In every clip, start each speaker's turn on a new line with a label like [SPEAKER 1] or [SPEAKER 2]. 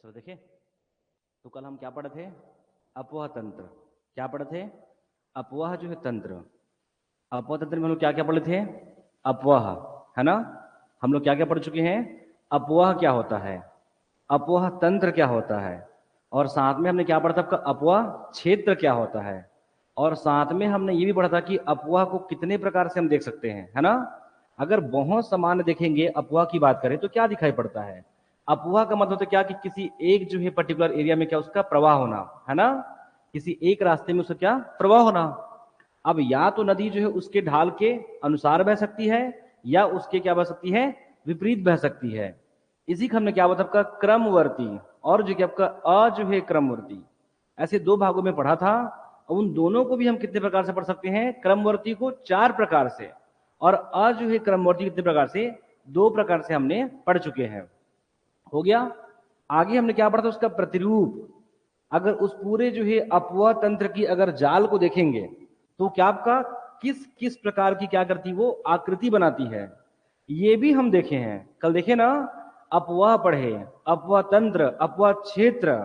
[SPEAKER 1] चलो देखिए, तो कल हम क्या पढ़े थे? अपवाह तंत्र। क्या पढ़े थे? अपवाह जो है तंत्र। अपवाह तंत्र में हम लोग क्या क्या पढ़े थे? अपवाह, है ना। हम लोग क्या क्या पढ़ चुके हैं? अपवाह क्या होता है, अपवाह तंत्र क्या होता है, और साथ में हमने क्या पढ़ा था? आपका अपवाह क्षेत्र क्या होता है, और साथ में हमने ये भी पढ़ा था कि अपवाह को कितने प्रकार से हम देख सकते हैं, है ना। अगर बहुत सामान्य देखेंगे अपवाह की बात करें तो क्या दिखाई पड़ता है? अपवाह का मतलब तो क्या कि किसी एक जो है पर्टिकुलर एरिया में क्या उसका प्रवाह होना, है ना। किसी एक रास्ते में उसका क्या प्रवाह होना। अब या तो नदी जो है उसके ढाल के अनुसार बह सकती है, या उसके क्या बह सकती है, विपरीत बह सकती है। इसी को हमने क्या बताया आपका क्रमवर्ती, और जो कि आपका अ जो है क्रमवर्ती। ऐसे दो भागों में पढ़ा था। उन दोनों को भी हम कितने प्रकार से पढ़ सकते हैं? क्रमवर्ती को 4 प्रकार से, और अ जो है क्रमवर्ती कितने प्रकार से? 2 प्रकार से हमने पढ़ चुके हैं। हो गया। आगे हमने क्या पढ़ा था? उसका प्रतिरूप। अगर उस पूरे जो है अपवाह तंत्र की अगर जाल को देखेंगे तो क्या आपका किस किस प्रकार की क्या करती वो आकृति बनाती है, ये भी हम देखे हैं। कल देखे ना, अपवाह पढ़े, अपवाह तंत्र, अपवाह क्षेत्र,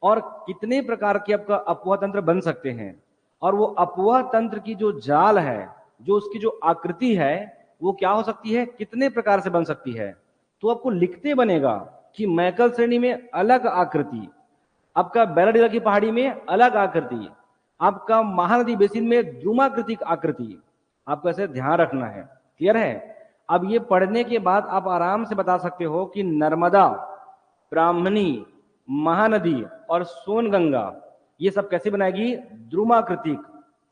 [SPEAKER 1] और कितने प्रकार के आपका अपवाह तंत्र बन सकते हैं। और वो अपवाह तंत्र की जो जाल है, जो उसकी जो आकृति है, वो क्या हो सकती है, कितने प्रकार से बन सकती है। तो आपको लिखते बनेगा कि मैकल श्रेणी में अलग आकृति, आपका बैराडीला की पहाड़ी में अलग आकृति, आपका महानदी बेसिन में द्रुमाकृतिक आकृति, आपको ऐसे ध्यान रखना है। क्लियर है? अब ये पढ़ने के बाद आप आराम से बता सकते हो कि नर्मदा, ब्राह्मणी, महानदी और सोनगंगा ये सब कैसे बनाएगी? द्रुमाकृतिक,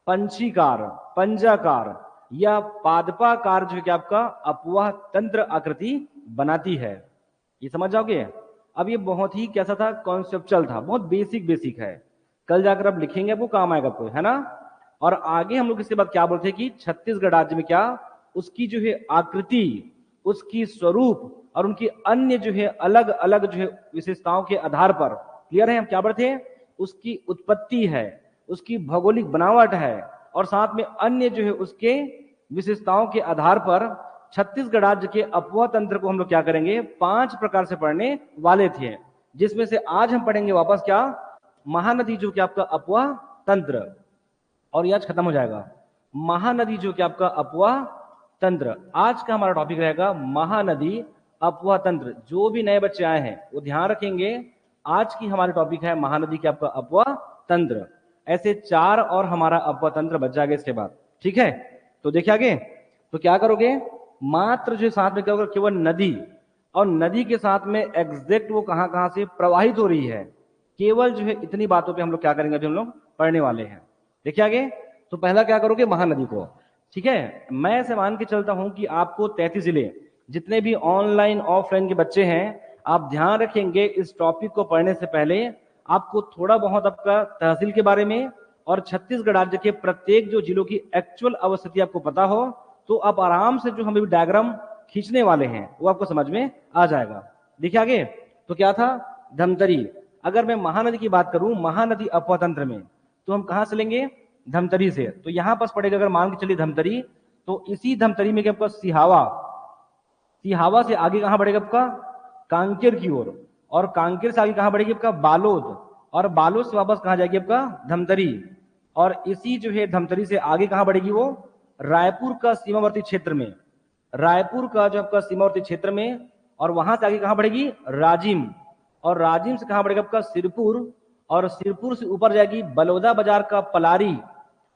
[SPEAKER 1] पंचीकार, पंजाकार या पादपाकार जो कि आपका अपवाह तंत्र आकृति बनाती है। ये समझ जाओगे। अब ये बहुत ही कैसा था, कॉन्सेप्चुअल था, बहुत बेसिक बेसिक है। कल जाकर अब लिखेंगे वो काम आएगा आपको, है ना। और आगे हम लोग इसके बाद क्या बोलते हैं कि छत्तीसगढ़ राज्य में क्या उसकी जो है आकृति, उसकी स्वरूप और उनकी अन्य जो है अलग अलग जो है विशेषताओं के आधार पर, क्लियर है हम क्या पढ़ते हैं? उसकी उत्पत्ति है, उसकी भौगोलिक बनावट है, और साथ में अन्य जो है उसके विशेषताओं के आधार पर छत्तीसगढ़ राज्य के अपवाह तंत्र को हम लोग क्या करेंगे? 5 प्रकार से पढ़ने वाले थे, जिसमें से आज हम पढ़ेंगे वापस क्या? महानदी जो कि आपका अपवाह तंत्र, और ये आज खत्म हो जाएगा। महानदी जो कि आपका अपवाह तंत्र, आज का हमारा टॉपिक रहेगा महानदी अपवाह तंत्र। जो भी नए बच्चे आए हैं वो ध्यान रखेंगे, आज की हमारी टॉपिक है महानदी के आपका अपवाह तंत्र। ऐसे 4 और हमारा अपवाह तंत्र बच जाएगा इसके बाद, ठीक है। तो देखिए आगे, तो क्या करोगे? मात्र जो साथ में क्या होगा? केवल नदी, और नदी के साथ में एग्जैक्ट वो कहां कहां से प्रवाहित हो रही है, केवल जो है इतनी बातों पे हम लोग क्या करेंगे, अभी हम लोग पढ़ने वाले हैं। देखिए आगे, तो पहला क्या करोगे? महानदी को, ठीक है। मैं ऐसे मान के चलता हूं कि आपको 33 जिले जितने भी ऑनलाइन ऑफलाइन के बच्चे हैं, आप ध्यान रखेंगे इस टॉपिक को पढ़ने से पहले आपको थोड़ा बहुत आपका तहसील के बारे में और छत्तीसगढ़ राज्य के प्रत्येक जो जिलों की एक्चुअल अवस्थिति आपको पता हो, तो आप आराम से जो हम अभी डायग्राम खींचने वाले हैं वो आपको समझ में आ जाएगा। देखिए आगे, तो क्या था? धमतरी। अगर मैं महानदी की बात करूं, महानदी अपवाह तंत्र में, तो हम कहां से लेंगे? धमतरी से। तो यहां पास पड़ेगा, अगर मान के चलिए धमतरी, तो इसी धमतरी में क्या आपका सिहावा, सिहावा से आगे कहां बढ़ेगा आपका? कांकेर की ओर, और कांकेर से आगे कहां बढ़ेगी आपका? बालोद, और बालोद से वापस कहां जाएगी आपका? धमतरी, और इसी जो है धमतरी से आगे कहां बढ़ेगी वो? रायपुर का सीमावर्ती क्षेत्र में, रायपुर का जो आपका सीमावर्ती क्षेत्र में, और वहां से आगे कहां बढ़ेगी? राजिम, और राजिम से कहां बढ़ेगा आपका? सिरपुर, और सिरपुर से ऊपर जाएगी बलौदा बाजार का पलारी,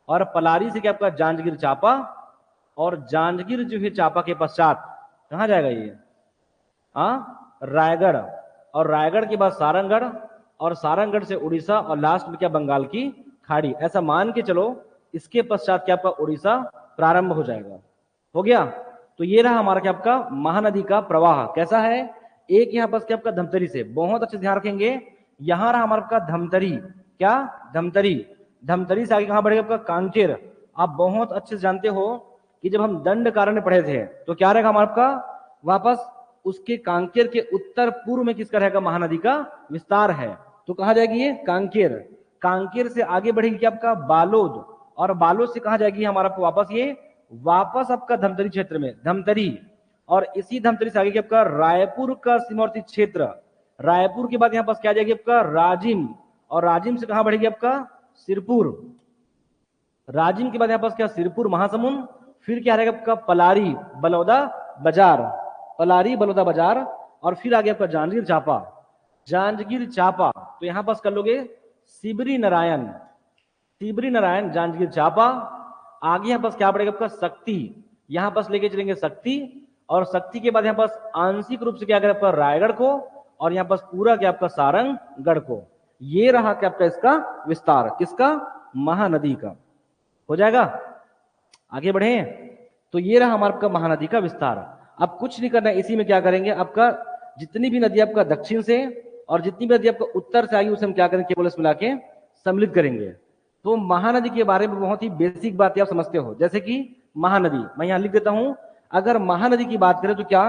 [SPEAKER 1] और पलारी से क्या आपका? जांजगीर चांपा, और जांजगीर जो है चांपा के पश्चात कहां जाएगा ये? रायगढ़, और रायगढ़ के बाद सारंगढ़, और सारंगढ़ से उड़ीसा, और लास्ट में क्या? बंगाल की खाड़ी। ऐसा मान के चलो, इसके पश्चात क्या आपका? उड़ीसा प्रारंभ हो जाएगा। हो गया। तो ये रहा हमारा क्या आपका महानदी का प्रवाह कैसा है। एक यहाँ पास क्या आपका धमतरी से, बहुत अच्छे ध्यान रखेंगे, यहां रहा हमारा आपका धमतरी। क्या? धमतरी। धमतरी से आगे कहां बढ़ेगा आपका? कांकेर। आप बहुत अच्छे से जानते हो कि जब हम दंड कारण्य पढ़े थे तो क्या रहेगा हमारा आपका? वापस उसके कांकेर के उत्तर पूर्व में किसका रहेगा? महानदी का विस्तार है। तो कहा जाएगी ये? कांकेर। कांकेर से आगे बढ़ेगी क्या आपका? बालोद, और बालोद से कहा जाएगी हमारा आपको वापस ये, वापस आपका धमतरी क्षेत्र में, धमतरी, और इसी धमतरी से आगे क्या आपका? रायपुर का सीमावर्ती क्षेत्र, रायपुर के बाद यहाँ पास क्या आ जाएगी आपका राजिम, और राजिम से कहां बढ़ेगी आपका सिरपुर। राजिम के बाद यहाँ पास क्या सिरपुर महासमुंद, फिर क्या रहेगा आपका पलारी बलौदा बाजार, पलारी बलौदा बाजार, और फिर आगे आपका जांजगीर चांपा, जांजगीर चांपा। तो यहां पास कर लोगे सिबरी नारायण, सिबरी नारायण जांजगीर चांपा। आगे यहाँ पास क्या पड़ेगा आपका शक्ति, यहां पास लेके चलेंगे शक्ति, और शक्ति के बाद यहाँ पास आंशिक रूप से क्या करें आपका रायगढ़ को, और यहाँ पास पूरा क्या आपका सारंगगढ़ को। ये रहा क्या आपका इसका विस्तार, किसका महानदी का। हो जाएगा, आगे बढ़े। तो ये रहा हमारा आपका महानदी का विस्तार। अब कुछ नहीं करना है, इसी में क्या करेंगे आपका जितनी भी नदी आपका दक्षिण से और जितनी भी नदी आपका उत्तर से आई उसे हम क्या करेंगे केवल मिला के सम्मिलित करेंगे। तो महानदी के बारे में बहुत ही बेसिक बातें आप समझते हो, जैसे कि महानदी मैं यहां लिख देता हूं। अगर महानदी की बात करें तो क्या,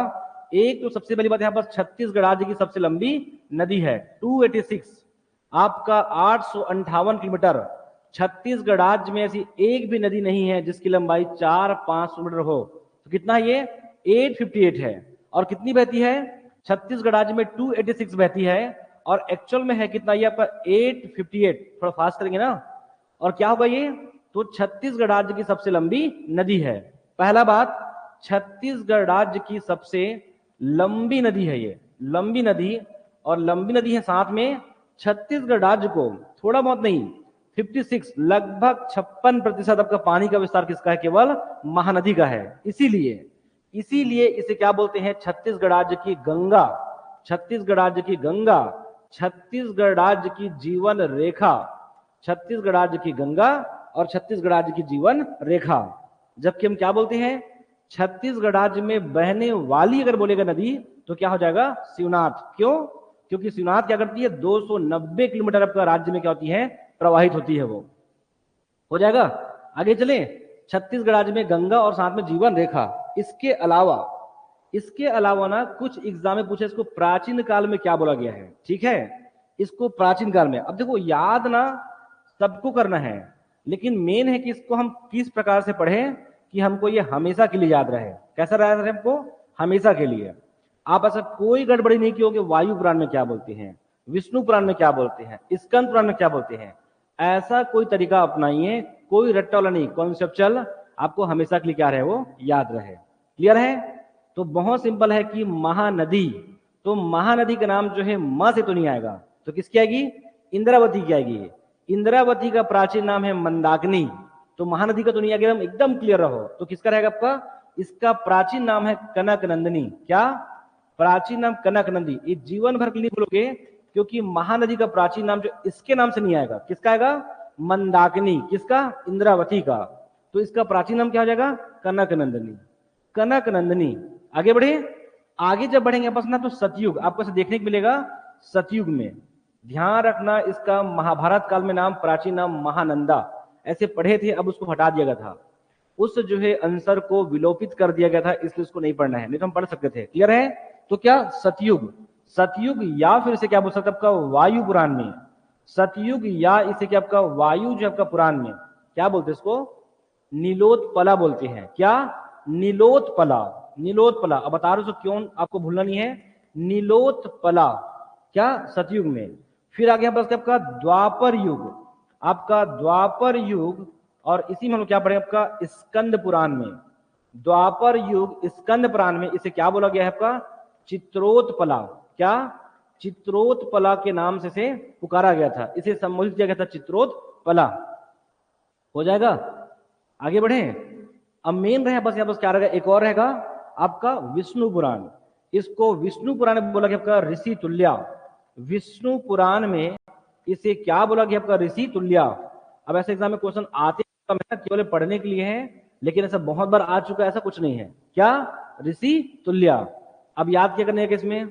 [SPEAKER 1] एक तो सबसे पहली बात यहाँ पर छत्तीसगढ़ राज्य की सबसे लंबी नदी है 286, आपका 858 किलोमीटर। छत्तीसगढ़ राज्य में ऐसी एक भी नदी नहीं है जिसकी लंबाई 4-5 किलोमीटर हो। तो कितना है ये 858 है। और कितनी बहती है छत्तीसगढ़ राज्य में 286 बहती है, और एक्चुअल में है कितना ये आपका 858। थोड़ा फास्ट करेंगे ना, और क्या होगा ये, तो छत्तीसगढ़ राज्य की सबसे लंबी नदी है। पहला बात, छत्तीसगढ़ राज्य की सबसे लंबी नदी है ये, लंबी नदी, और लंबी नदी है साथ में छत्तीसगढ़ राज्य को थोड़ा बहुत नहीं 56 लगभग 56% आपका पानी का विस्तार किसका है, केवल महानदी का है। इसीलिए इसे क्या बोलते हैं, छत्तीसगढ़ राज्य की गंगा, छत्तीसगढ़ राज्य की गंगा, छत्तीसगढ़ राज्य की जीवन रेखा, छत्तीसगढ़ राज्य की गंगा और छत्तीसगढ़ राज्य की जीवन रेखा। जबकि हम क्या बोलते हैं, छत्तीसगढ़ राज्य में बहने वाली अगर बोलेगा नदी तो क्या हो जाएगा शिवनाथ। क्यों, क्योंकि शिवनाथ क्या करती है 290 किलोमीटर आपका राज्य में क्या होती है प्रवाहित होती है वो। हो जाएगा, आगे चले। छत्तीसगढ़ राज्य में गंगा और साथ में जीवन रेखा। इसके अलावा ना कुछ एग्जाम में पूछे इसको प्राचीन काल में क्या बोला गया है, ठीक है, इसको प्राचीन काल में। अब देखो याद ना सबको करना है, लेकिन मेन है कि इसको हम किस प्रकार से पढ़ें कि हमको ये हमेशा के लिए याद रहे। कैसा याद रहे हमको, हमेशा के लिए। आप ऐसा कोई गड़बड़ी नहीं की होगी वायु पुराण में क्या बोलते हैं, विष्णु पुराण में क्या बोलते हैं, स्कंद पुराण में क्या बोलते हैं, ऐसा कोई तरीका अपनाइए, कोई रट्टा वाला नहीं, कॉन्सेप्चुअल आपको हमेशा के लिए क्या रहे वो याद रहे। क्लियर है। तो बहुत सिंपल है कि महानदी, तो महानदी का नाम जो है म से तो नहीं आएगा, तो किसकी आएगी, इंद्रावती की आएगी। इंद्रावती का प्राचीन नाम है मंदाकिनी, तो महानदी का तो नहीं आएगा, एकदम क्लियर रहो। तो किसका रहेगा आपका, इसका प्राचीन नाम है कनक नंदिनी। क्या प्राचीन नाम कनक नंदी। ये जीवन भर के लिए बोलोगे, क्योंकि महानदी का प्राचीन नाम जो इसके नाम से नहीं आएगा, किसका आएगा मंदाकिनी, किसका इंद्रावती का। तो इसका प्राचीन नाम क्या हो जाएगा कनक नंदिनी, कनक नंदिनी। आगे बढ़े, आगे जब बढ़ेंगे आपस ना तो सतयुग आपको ऐसे देखने को मिलेगा। सतयुग में ध्यान रखना, इसका महाभारत काल में नाम प्राचीन नाम महानंदा ऐसे पढ़े थे, अब उसको हटा दिया गया था, उस जो है आंसर को विलोपित कर दिया गया था, इसलिए उसको नहीं पढ़ना है, नहीं तो हम पढ़ सकते थे। क्लियर है। तो क्या सतयुग, सतयुग या फिर इसे क्या बोल सकते आपका वायु पुराण में, सतयुग या इसे क्या आपका वायु जो आपका पुराण में क्या बोलते हैं इसको नीलोत्पला बोलते हैं। क्या नीलोत्पला, नीलोत्पला। अब बता रहा हूं क्यों आपको भूलना नहीं है, नीलोत्पला क्या सतयुग में। फिर आगे यहाँ पर आपका द्वापर युग, आपका द्वापर युग, और इसी में हम क्या पढ़े आपका स्कंद पुराण में, द्वापर युग स्कंद पुराण में इसे क्या बोला गया है आपका चित्रोत्पला। क्या चित्रोत्पला के नाम से पुकारा गया था, इसे संबोधित किया गया था चित्रोत्पला। हो जाएगा, आगे बढ़े। अब मेन रहे बस यहाँ बस क्या रहेगा, एक और रहेगा आपका विष्णु पुराण। इसको विष्णु पुराण में बोला गया आपका ऋषि तुल्या, विष्णु पुराण में इसे क्या बोला गया आपका ऋषि तुल्या। अब ऐसे एग्जाम में क्वेश्चन आते केवल पढ़ने के लिए है, लेकिन ऐसा बहुत बार आ चुका है, ऐसा कुछ नहीं है। क्या ऋषि तुल्या। अब याद क्या करने का इसमें,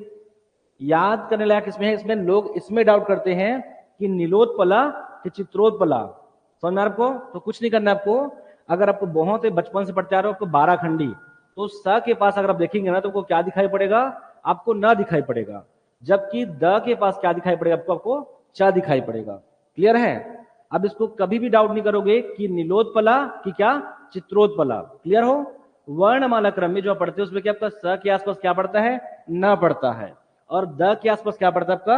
[SPEAKER 1] याद करने लायक इसमें है, इसमें लोग इसमें डाउट करते हैं कि नीलोत्पला कि चित्रोत्पला। समझ में आपको, तो कुछ नहीं करना आपको। अगर आपको बहुत बचपन से पढ़ते आ रहे हो आपको 12 खंडी, तो स के पास अगर आप देखेंगे ना तो आपको क्या दिखाई पड़ेगा, आपको न दिखाई पड़ेगा, जबकि द के पास क्या दिखाई पड़ेगा आपको च दिखाई पड़ेगा। क्लियर है। अब इसको कभी भी डाउट नहीं करोगे कि नीलोत्पला कि क्या चित्रोत्पला। क्लियर हो। वर्णमाला क्रम में जो आप पढ़ते हो उसमें क्या आपका स के आसपास क्या पड़ता है, न पड़ता है, और द के आसपास क्या पड़ता है आपका,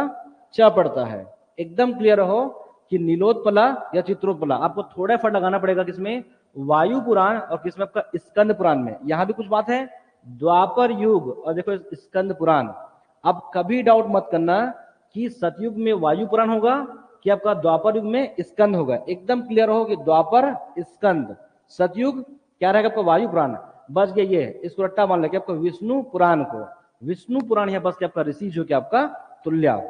[SPEAKER 1] च पड़ता है। एकदम क्लियर हो कि नीलोत्पला या चित्रोत्पला, आपको थोड़ा एफर्ट लगाना पड़ेगा किसमें, वायु पुराण और किसमें आपका स्कंद पुराण में। यहां भी कुछ बात है, द्वापर युग और देखो स्कंद पुराण। अब कभी डाउट मत करना कि सतयुग में वायु पुराण होगा कि आपका द्वापर युग में स्कंद होगा। एकदम क्लियर हो कि द्वापर स्कंद, सतयुग क्या रहेगा आपका वायु पुराण। बच गया ये, इसको रट्टा मान लेके आपका विष्णु पुराण को, विष्णु पुराण यहाँ बस के आपका ऋषि जो कि आपका तुल्या।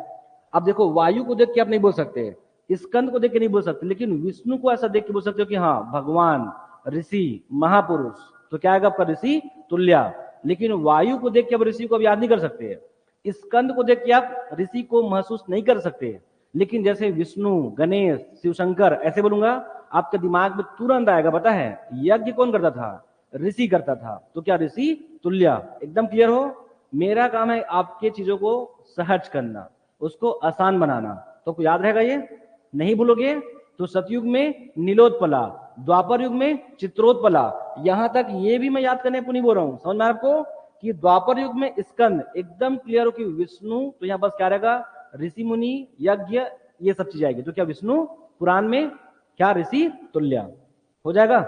[SPEAKER 1] अब देखो वायु को देख के आप नहीं बोल सकते, स्कंद को देख के नहीं बोल सकते, लेकिन विष्णु को ऐसा देख के बोल सकते हो कि हाँ भगवान, ऋषि, महापुरुष। तो क्या आएगा आपका ऋषि तुल्या। लेकिन वायु को देख के आप ऋषि को अब याद नहीं कर सकते, स्कंद को देख के आप ऋषि को महसूस नहीं कर सकते। लेकिन जैसे विष्णु, गणेश, शिवशंकर ऐसे बोलूंगा, आपके दिमाग में तुरंत आएगा। पता है यज्ञ कौन करता था, ऋषि करता था। तो क्या ऋषि तुल्या। एकदम क्लियर हो, मेरा काम है आपके चीजों को सहज करना, उसको आसान बनाना। तो आपको याद रहेगा ये, नहीं भूलोगे तो सतयुग में नीलोत्पला, द्वापर युग में चित्रोत्पला। यहां तक ये भी मैं याद करने को नहीं बोल रहा हूं, समझ में आपको कि द्वापर युग में स्कंद। एकदम क्लियर हो कि विष्णु, तो यहां बस क्या रहेगा, ऋषि मुनि, यज्ञ, ये सब चीज आएगी। तो क्या विष्णु पुराण में क्या ऋषि तुल्या हो जाएगा।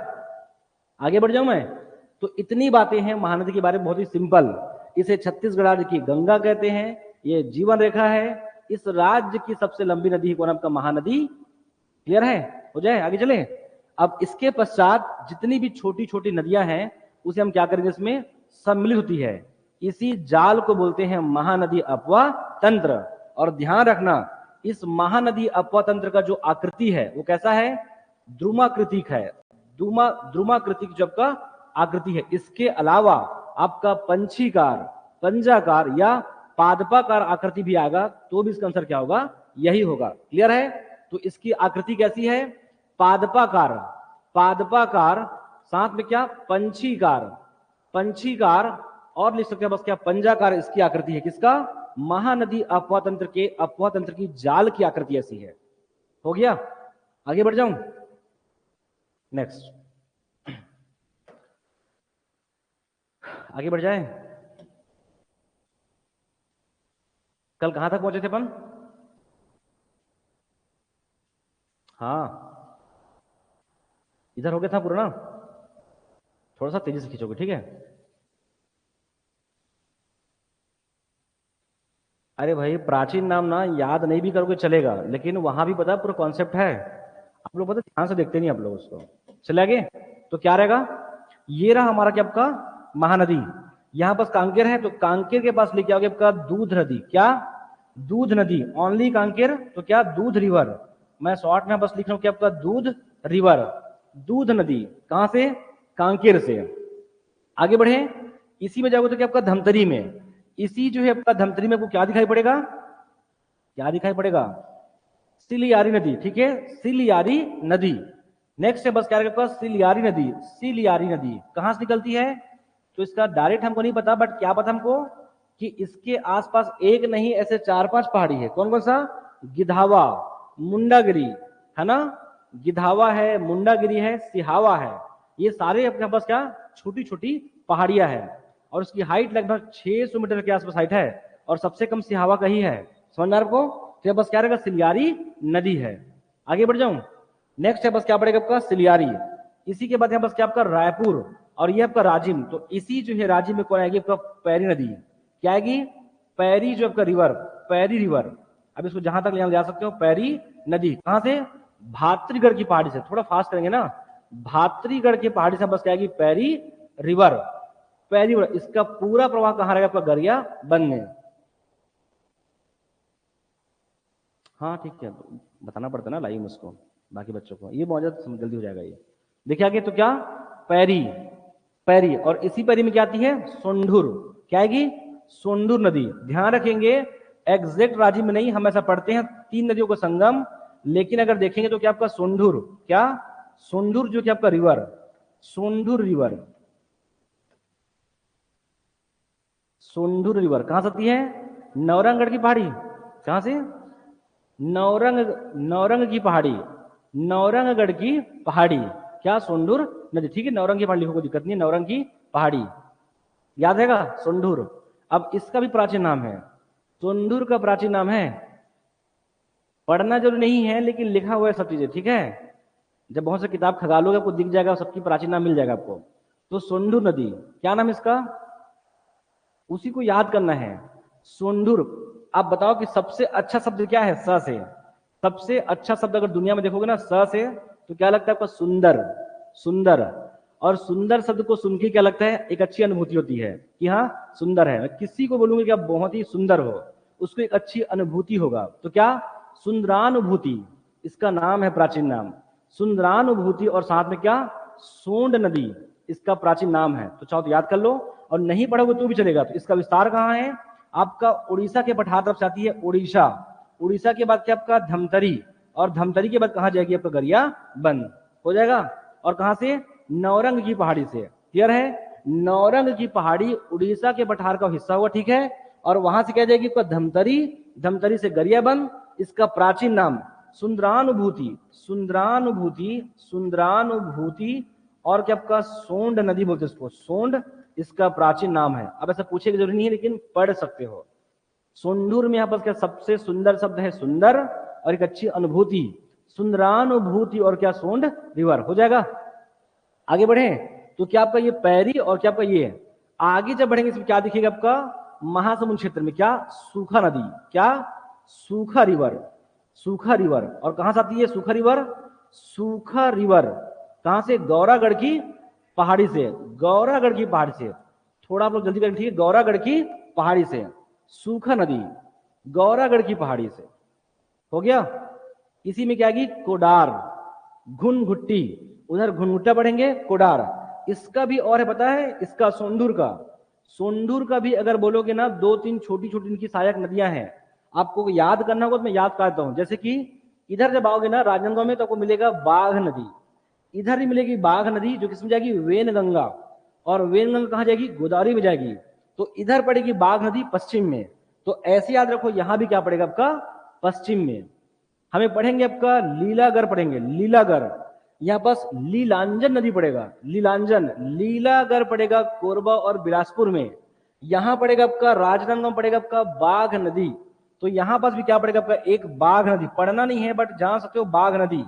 [SPEAKER 1] आगे बढ़ जाऊं मैं, तो इतनी बातें हैं महानदी के बारे में, बहुत ही सिंपल। इसे छत्तीसगढ़ राज्य की गंगा कहते हैं, ये जीवन रेखा है। इस राज्य की सबसे लंबी नदी कौन, आपका महानदी। क्लियर है, हो जाए, आगे चले। अब इसके पश्चात जितनी भी छोटी छोटी नदियां हैं उसे हम क्या करेंगे, इसमें सम्मिलित होती है। इसी जाल को बोलते हैं महानदी अपवाह तंत्र। और ध्यान रखना, इस महानदी अपवाह तंत्र का जो आकृति है वो कैसा है, द्रुमाकृतिक है। द्रुमाकृतिक जो आपका आकृति है। इसके अलावा आपका पंछीकार, पंजाकार या पादपाकार आकृति भी आएगा, तो भी इसका आंसर क्या होगा, यही होगा। क्लियर है। तो इसकी आकृति कैसी है, पादपाकार, पादपाकार, साथ में क्या पंछीकार, पंछीकार, और लिख सकते हैं बस क्या पंजाकार। इसकी आकृति है किसका, महानदी अपवाह तंत्र के, अपवाह तंत्र की जाल की आकृति ऐसी है। हो गया, आगे बढ़ जाऊं, नेक्स्ट, आगे बढ़ जाए। कल कहां तक पहुंचे थे अपन, हाँ इधर हो गया था पूरा ना, थोड़ा सा तेजी से खींचोगे, ठीक है। अरे भाई प्राचीन नाम ना याद नहीं भी करोगे चलेगा, लेकिन वहां भी पता पूरा कॉन्सेप्ट है। आप लोग पता ध्यान से देखते नहीं आप लोग उसको। चले आगे, तो क्या रहेगा, ये रहा हमारा क्या आपका महानदी। यहां पास कांकेर है, तो कांकेर के पास लेके आओगे आपका दूध नदी। क्या, दूध नदी, ओनली कांकेर, तो क्या दूध रिवर। मैं शॉर्ट में बस लिख रहा हूं कि आपका दूध रिवर, दूध नदी। कहां से, कांकेर से। आगे बढ़े, इसी में जाओगे तो क्या आपका धमतरी में, इसी जो है आपका धमतरी में आपको क्या दिखाई पड़ेगा, क्या दिखाई पड़ेगा, सिलियारी नदी। ठीक है, सिलियारी नदी। नेक्स्ट है बस क्या रहेगा, सिलियारी नदी। सिलियारी नदी कहां से निकलती है, तो इसका डायरेक्ट हमको नहीं पता, बट क्या पता हमको कि इसके आसपास एक नहीं ऐसे 4-5 पहाड़ी है। कौन कौन सा, गिधावा, मुंडागिरी, है ना, गिधावा है, मुंडागिरी है, सिहावा है। ये सारे अपने पास क्या छोटी छोटी पहाड़ियां हैं, और उसकी हाइट लगभग 600 मीटर के आसपास हाइट है, और सबसे कम सिहावा का ही है। समझ में आपको, तो बस क्या रहेगा, सिलियारी नदी है। आगे बढ़ जाऊं, नेक्स्ट है बस क्या पड़ेगा आपका सिलियारी। इसी के बाद है बस क्या आपका रायपुर, और ये आपका राजिम। तो इसी जो है राजिम में कौन आएगी, आपका पैरी नदी। क्या आएगी, पैरी जो आपका रिवर, पैरी रिवर। अब इसको जहां तक ले जा सकते हो, पैरी नदी। कहां से, भात्रीगढ़ की पहाड़ी से। थोड़ा फास्ट करेंगे ना, भात्रीगढ़ की पहाड़ी से बस क्या आएगी, पैरी रिवर, पैरी रिवर। इसका पूरा प्रवाह कहां रहेगा, आपका गरियाबंद में। हाँ ठीक है, बताना पड़ता ना लाइव उसको बाकी बच्चों को, ये बहुत ज्यादा जल्दी हो जाएगा ये। देखिए आगे, तो क्या पैरी, पैरी, और इसी पैरी में क्या आती है, सोंढूर। क्या आएगी, सोंढूर नदी। ध्यान रखेंगे एग्जैक्ट राज्य में नहीं, हम ऐसा पढ़ते हैं 3 नदियों का संगम, लेकिन अगर देखेंगे तो क्या आपका सोंढूर, क्या सोंढूर जो कि आपका river, Sondhur river, Sondhur river कहां से आती है, नौरंगगढ़ की पहाड़ी। कहां से, नौरंग की पहाड़ी, नौरंगगढ़ की पहाड़ी, क्या सोंढूर नदी। ठीक है, नौरंग की पहाड़ी लिखो, कोई दिक्कत नहीं है, नौरंग की पहाड़ी याद रहेगा, सोंढूर। अब इसका भी प्राचीन नाम है, सोंढूर का प्राचीन नाम है, पढ़ना जरूरी नहीं है लेकिन लिखा हुआ है सब चीजें, ठीक है। जब बहुत से किताब खगालोगे आपको दिख जाएगा, सबकी प्राचीन नाम मिल जाएगा आपको। तो सोंढूर नदी, क्या नाम है इसका, उसी को याद करना है, सोंढूर। आप बताओ कि सबसे अच्छा शब्द क्या है, स से। सबसे अच्छा शब्द अगर दुनिया में देखोगे ना स से, तो क्या लगता है आपका, सुंदर, सुंदर। और सुंदर शब्द को सुन के क्या लगता है, एक अच्छी अनुभूति होती है कि हाँ सुंदर है। मैं किसी को बोलूंगा कि आप बहुत ही सुंदर हो, उसको एक अच्छी अनुभूति होगा। तो क्या, सुंदरानुभूति इसका नाम है, प्राचीन नाम सुंदरानुभूति। और साथ में क्या, सोंड नदी इसका प्राचीन नाम है। तो चाहो तो याद कर लो, और नहीं पढ़ोगे तो भी चलेगा। तो इसका विस्तार कहाँ है आपका, उड़ीसा के पठार तरफ से आती है, उड़ीसा। उड़ीसा के बाद क्या आपका, धमतरी। और धमतरी के बाद कहाँ जाएगी आपका, गरियाबंद हो जाएगा। और कहां से, नौरंग की पहाड़ी से। क्लियर है, नौरंग की पहाड़ी उड़ीसा के पठार का हिस्सा हुआ, ठीक है। और वहां से क्या जाएगी आपका, धमतरी, धमतरी से गरियाबंद। इसका प्राचीन नाम सुंदरानुभूति, सुंदरानुभूति, सुंदरानुभूति। और क्या आपका, सोंड नदी बोलते हैं इसको, सोंड इसका प्राचीन नाम है। अब ऐसा पूछे की जरूरी नहीं है लेकिन पढ़ सकते हो। सोंढूर में यहाँ पर क्या सबसे सुंदर शब्द है, सुंदर, और एक अच्छी अनुभूति, सुंदरानुभूति। और क्या, सोंड रिवर हो जाएगा। आगे बढ़े तो क्या आपका ये पैरी, और क्या आपका ये, आगे जब बढ़ेंगे इसमें क्या दिखेगा आपका, महासमुंद क्षेत्र में क्या, सूखा नदी, क्या, सूखा रिवर, सूखा रिवर। और कहां से आती है सूखा रिवर, सूखा रिवर कहां से, गौरागढ़ की पहाड़ी से, गौरागढ़ की पहाड़ी से। थोड़ा आप लोग जल्दी करें, ठीक है, गौरागढ़ की पहाड़ी से सूखा नदी, गौरागढ़ की पहाड़ी से हो गया। इसी में क्या आएगी, कोडार, घुनघुट्टी, उधर घुनघुट्टा पढ़ेंगे, कोडार। इसका भी और है पता है, इसका सोंढूर का, सोंढूर का भी अगर बोलोगे ना, दो तीन छोटी छोटी इनकी सहायक नदियां हैं, आपको याद करना होगा तो मैं याद करता हूं। जैसे कि इधर जब आओगे ना राजनांदगांव में, तो आपको मिलेगा बाघ नदी, इधर ही मिलेगी बाघ नदी, जो किसमें जाएगी, वेनगंगा। और वेनगंगा कहां जाएगी, गोदावरी में जाएगी। तो इधर पड़ेगी बाघ नदी पश्चिम में। तो ऐसे याद रखो, यहां भी क्या पड़ेगा आपका, पश्चिम में। हमें पढ़ेंगे आपका लीलागर, पढ़ेंगे लीलागर, यहां पास लीलांजन नदी पड़ेगा, लीलांजन, लीलागर पड़ेगा कोरबा और बिलासपुर में। यहां पड़ेगा आपका राजनांदगांव, पड़ेगा आपका बाघ नदी। तो यहां पास भी क्या पड़ेगा आपका, एक बाघ नदी, पढ़ना नहीं है बट जान सकते हो, बाघ नदी,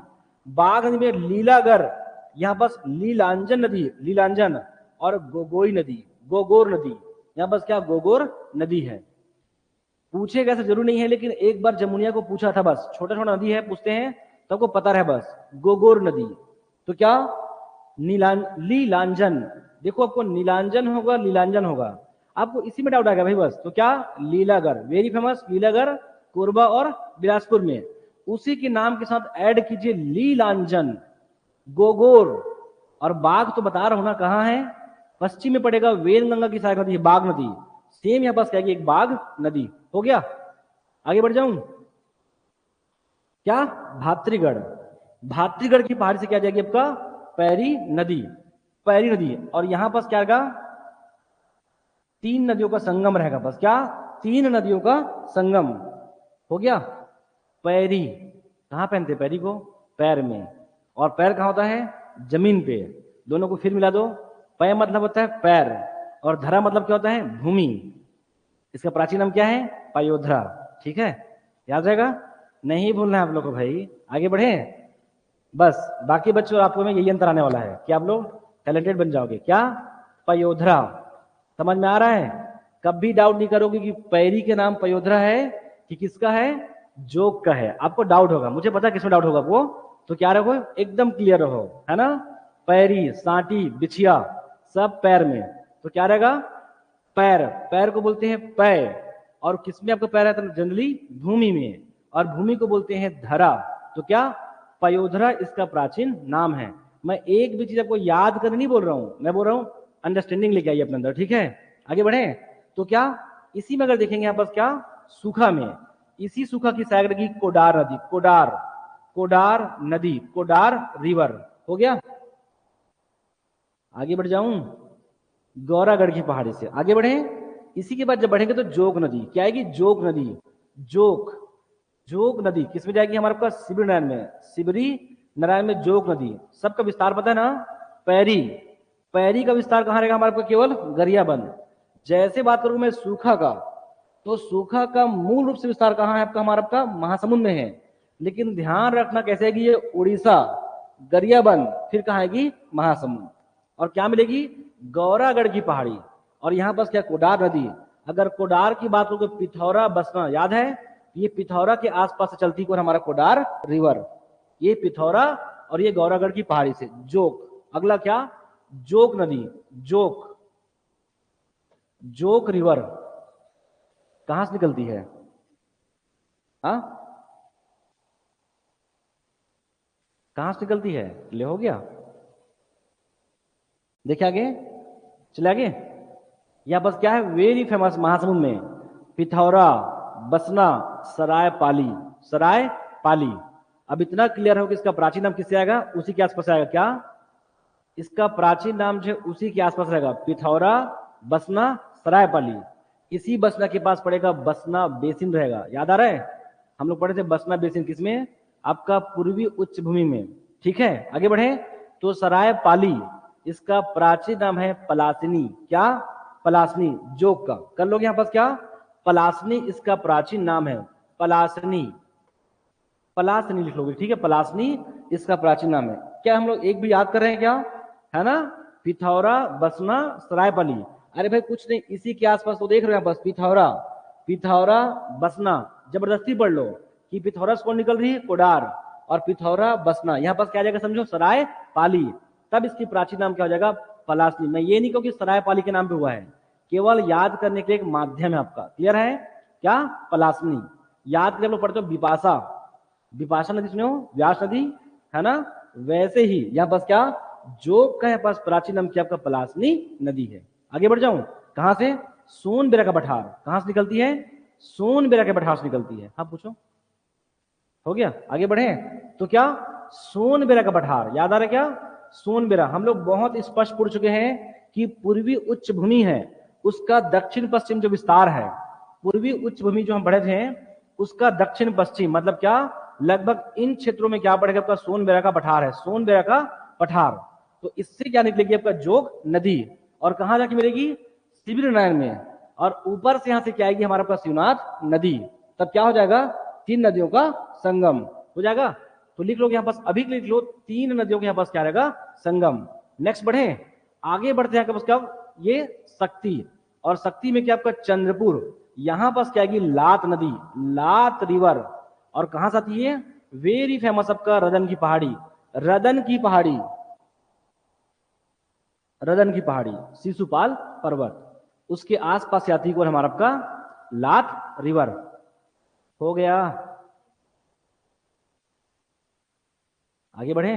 [SPEAKER 1] बाघ नदी में लीलागर, यहां पास लीलांजन नदी, लीलांजन। और गोगोई नदी, गोगोर नदी, यहां पास क्या, गोगोर नदी है। पूछेगा ऐसा जरूर नहीं है, लेकिन एक बार जमुनिया को पूछा था, बस छोटा छोटा नदी है पूछते हैं तो आपको पता रहे बस, गोगोर नदी। तो क्या, लीलांजन, देखो आपको नीलांजन होगा, लीलांजन होगा, आपको इसी में डाउट आएगा भाई बस। तो क्या, लीलागर, वेरी फेमस लीलागर, कोरबा और बिलासपुर में। उसी के नाम के साथ ऐड कीजिए लीलांजन, गोगोर। और बाघ तो बता रहा हूं ना कहां है, पश्चिम में पड़ेगा, वेनगंगा की सहायक नदी है बाघ नदी, सेम यहां पास क्या, एक बाघ नदी हो गया। आगे बढ़ जाऊं, क्या, भात्रीगढ़, भात्रीगढ़ की पहाड़ी से क्या जाएगी आपका, पैरी नदी, पैरी नदी। और यहां पास क्या रहेगा, तीन नदियों का संगम रहेगा बस, क्या, तीन नदियों का संगम हो गया। पैरी, कहां पहनते पैरी को, पैर में। और पैर कहां होता है, जमीन पे। दोनों को फिर मिला दो, पै मतलब होता है पैर, और धरा मतलब क्या होता है, भूमि। इसका प्राचीन नाम क्या है, पयोधरा, ठीक है, याद रहेगा, नहीं भूलना है आप लोग को भाई। आगे बढ़े बस, बाकी बच्चों आपको में यही अंतर आने वाला है कि आप लोग टैलेंटेड बन जाओगे। क्या, पयोधरा, समझ में आ रहा है। कभी डाउट नहीं करोगे कि पैरी के नाम पयोधरा है कि किसका है, जोग का है। आपको डाउट होगा, मुझे पता है किसमें डाउट होगा आपको, तो क्या रखो, एकदम क्लियर रहो, है ना। पैरी, सांटी, बिछिया, सब पैर में। तो क्या रहेगा, पैर, पैर को बोलते हैं पै। और किसमें आपका पैर रहता है, जनरली भूमि में। और भूमि को बोलते हैं धरा। तो क्या, पयोधरा इसका प्राचीन नाम है। मैं एक भी चीज आपको याद करने नहीं बोल रहा हूं, मैं बोल रहा हूं अंडरस्टैंडिंग लेके आइए अपने अंदर, ठीक है। आगे बढ़े तो क्या, इसी में अगर देखेंगे यहां पर क्या, सूखा में, इसी सूखा की सहायक लगी कोडार नदी, कोडार, कोडार नदी, कोडार रिवर हो गया। आगे बढ़ जाऊं, गौरागढ़ की पहाड़ी से आगे बढ़े। इसी के बाद जब बढ़ेंगे तो जोग नदी, क्या आएगी, जोग नदी, जोग, जोग नदी किसमें जाएगी, हमारे पास शिवरी नारायण में, शिवरी नारायण में जोग नदी। सबका विस्तार पता है ना, पैरी, पैरी का विस्तार कहां रहेगा हमारे पास, केवल गरियाबंद। जैसे बात करूं मैं सूखा का, तो सूखा का मूल रूप से विस्तार कहाँ है आपका, हमारा आपका महासमुंद में है। लेकिन ध्यान रखना कैसे है कि ये उड़ीसा, गरियाबंद, फिर कहाँ आएगी, महासमुंद। और क्या मिलेगी, गौरागढ़ की पहाड़ी। और यहाँ पर क्या, कोडार नदी। अगर कोडार की बात हो तो पिथौरा बसना याद है, ये पिथौरा के आसपास से चलती कौन, हमारा कोडार रिवर। ये पिथौरा और ये गौरागढ़ की पहाड़ी से जोक। अगला क्या, जोक नदी, जोक, जोक रिवर कहां से निकलती है, हाँ कहां से निकलती है, ले हो गया। देखिए आगे, चले आगे। यहां बस क्या है, वेरी फेमस महासमुंद में पिथौरा, बसना, सराय पाली, सराय पाली। अब इतना क्लियर हो कि इसका प्राचीन नाम किससे आएगा, उसी के आसपास आएगा। क्या, इसका प्राचीन नाम जो उसी के आसपास रहेगा, पिथौरा, बसना, सरायपाली। इसी बसना के पास पड़ेगा बसना बेसिन रहेगा। याद आ रहा है, हम लोग पढ़े थे बसना बेसिन किसमें, आपका पूर्वी उच्च भूमि में। ठीक है, आगे बढ़े। तो सरायपाली, इसका प्राचीन नाम है पलासिनी। क्या, पलासनी, जोक का कर लोगे यहां पास क्या, पलासनी इसका प्राचीन नाम है, पलासनी, पलासनी लिख लोगे। ठीक है, पलासनी इसका प्राचीन नाम है। क्या हम लोग एक भी याद कर रहे हैं क्या, है ना, पिथौरा, बसना, सरायपाली। अरे भाई कुछ नहीं, इसी के आसपास तो देख रहे हैं बस, पिथौरा, पिथौरा, बसना, जबरदस्ती पढ़ लो कि पिथौरा से कौन निकल रही है, कोडार, और पिथौरा बसना, यहाँ पास क्या आ जाएगा समझो, सराय पाली। तब इसकी प्राचीन नाम क्या हो जाएगा, पलासनी। मैं ये नहीं कहूँ कि सराय पाली के नाम पे हुआ है, केवल याद करने के लिए एक माध्यम है आपका। क्लियर है, क्या, पलासनी। याद कर लो, पढ़ते हो बिपाशा, विपाशा नदी सुने हो, व्यास नदी, है ना, वैसे ही यहाँ पास क्या, जोक का यहाँ पास प्राचीन नाम क्या आपका, पलासनी नदी है। आगे बढ़ जाऊं, कहां से, सोनबेरा का पठार, कहां से निकलती है, सोनबेरा के पठार से निकलती है। हाँ पूछो, हो गया, आगे बढ़े। तो क्या, सोनबेरा का पठार, याद आ रहा है क्या, सोनबेरा। हम लोग बहुत स्पष्ट पढ़ चुके हैं कि पूर्वी उच्च भूमि है, उसका दक्षिण पश्चिम जो विस्तार है, पूर्वी उच्च भूमि जो हम पढ़े थे, उसका दक्षिण पश्चिम मतलब क्या, लगभग इन क्षेत्रों में क्या पड़ेगा आपका, सोनबेरा का पठार है, सोनबेरा का पठार। तो इससे क्या निकलेगी आपका, जोग नदी। और कहां जाके मिलेगी, शिविर नारायण में। और ऊपर से यहां से क्या आएगी, हमारा आपका शिवनाथ नदी। तब क्या हो जाएगा, तीन नदियों का संगम हो जाएगा। तो लिख लो यहां पास, अभी लिख लो, तीन नदियों के यहां पास क्या रहेगा, संगम। नेक्स्ट बढ़े, आगे बढ़ते हैं, क्या, ये शक्ति, और शक्ति में क्या आपका चंद्रपुर, यहां पास क्या आएगी, लात नदी, लात रिवर। और कहां से आती है, वेरी फेमस आपका रदन की पहाड़ी, रदन की पहाड़ी, रदन की पहाड़ी, शिशुपाल पर्वत, उसके आसपास से आती है हमारा आपका लात रिवर। हो गया, आगे बढ़े।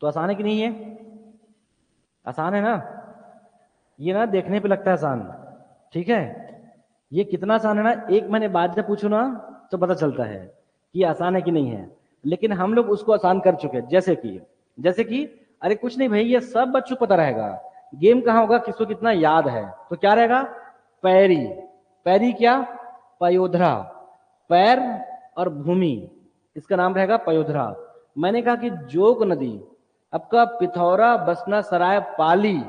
[SPEAKER 1] तो आसान है कि नहीं है, आसान है ना, ये ना देखने पे लगता है आसान, ठीक है, ये कितना आसान है ना, एक महीने बाद जब पूछो ना तो पता चलता है कि आसान है कि नहीं है। लेकिन हम लोग उसको आसान कर चुके हैं, जैसे कि अरे कुछ नहीं भाई, ये सब बच्चों को पता रहेगा, गेम कहाँ होगा, किसको कितना याद है। तो क्या रहेगा, पैरी, पैरी क्या, पयोधरा, पैर और भूमि, इसका नाम रहेगा पयोधरा। मैंने कहा कि जोग नदी, आपका पिथौरा, बसना, सराय, पाली,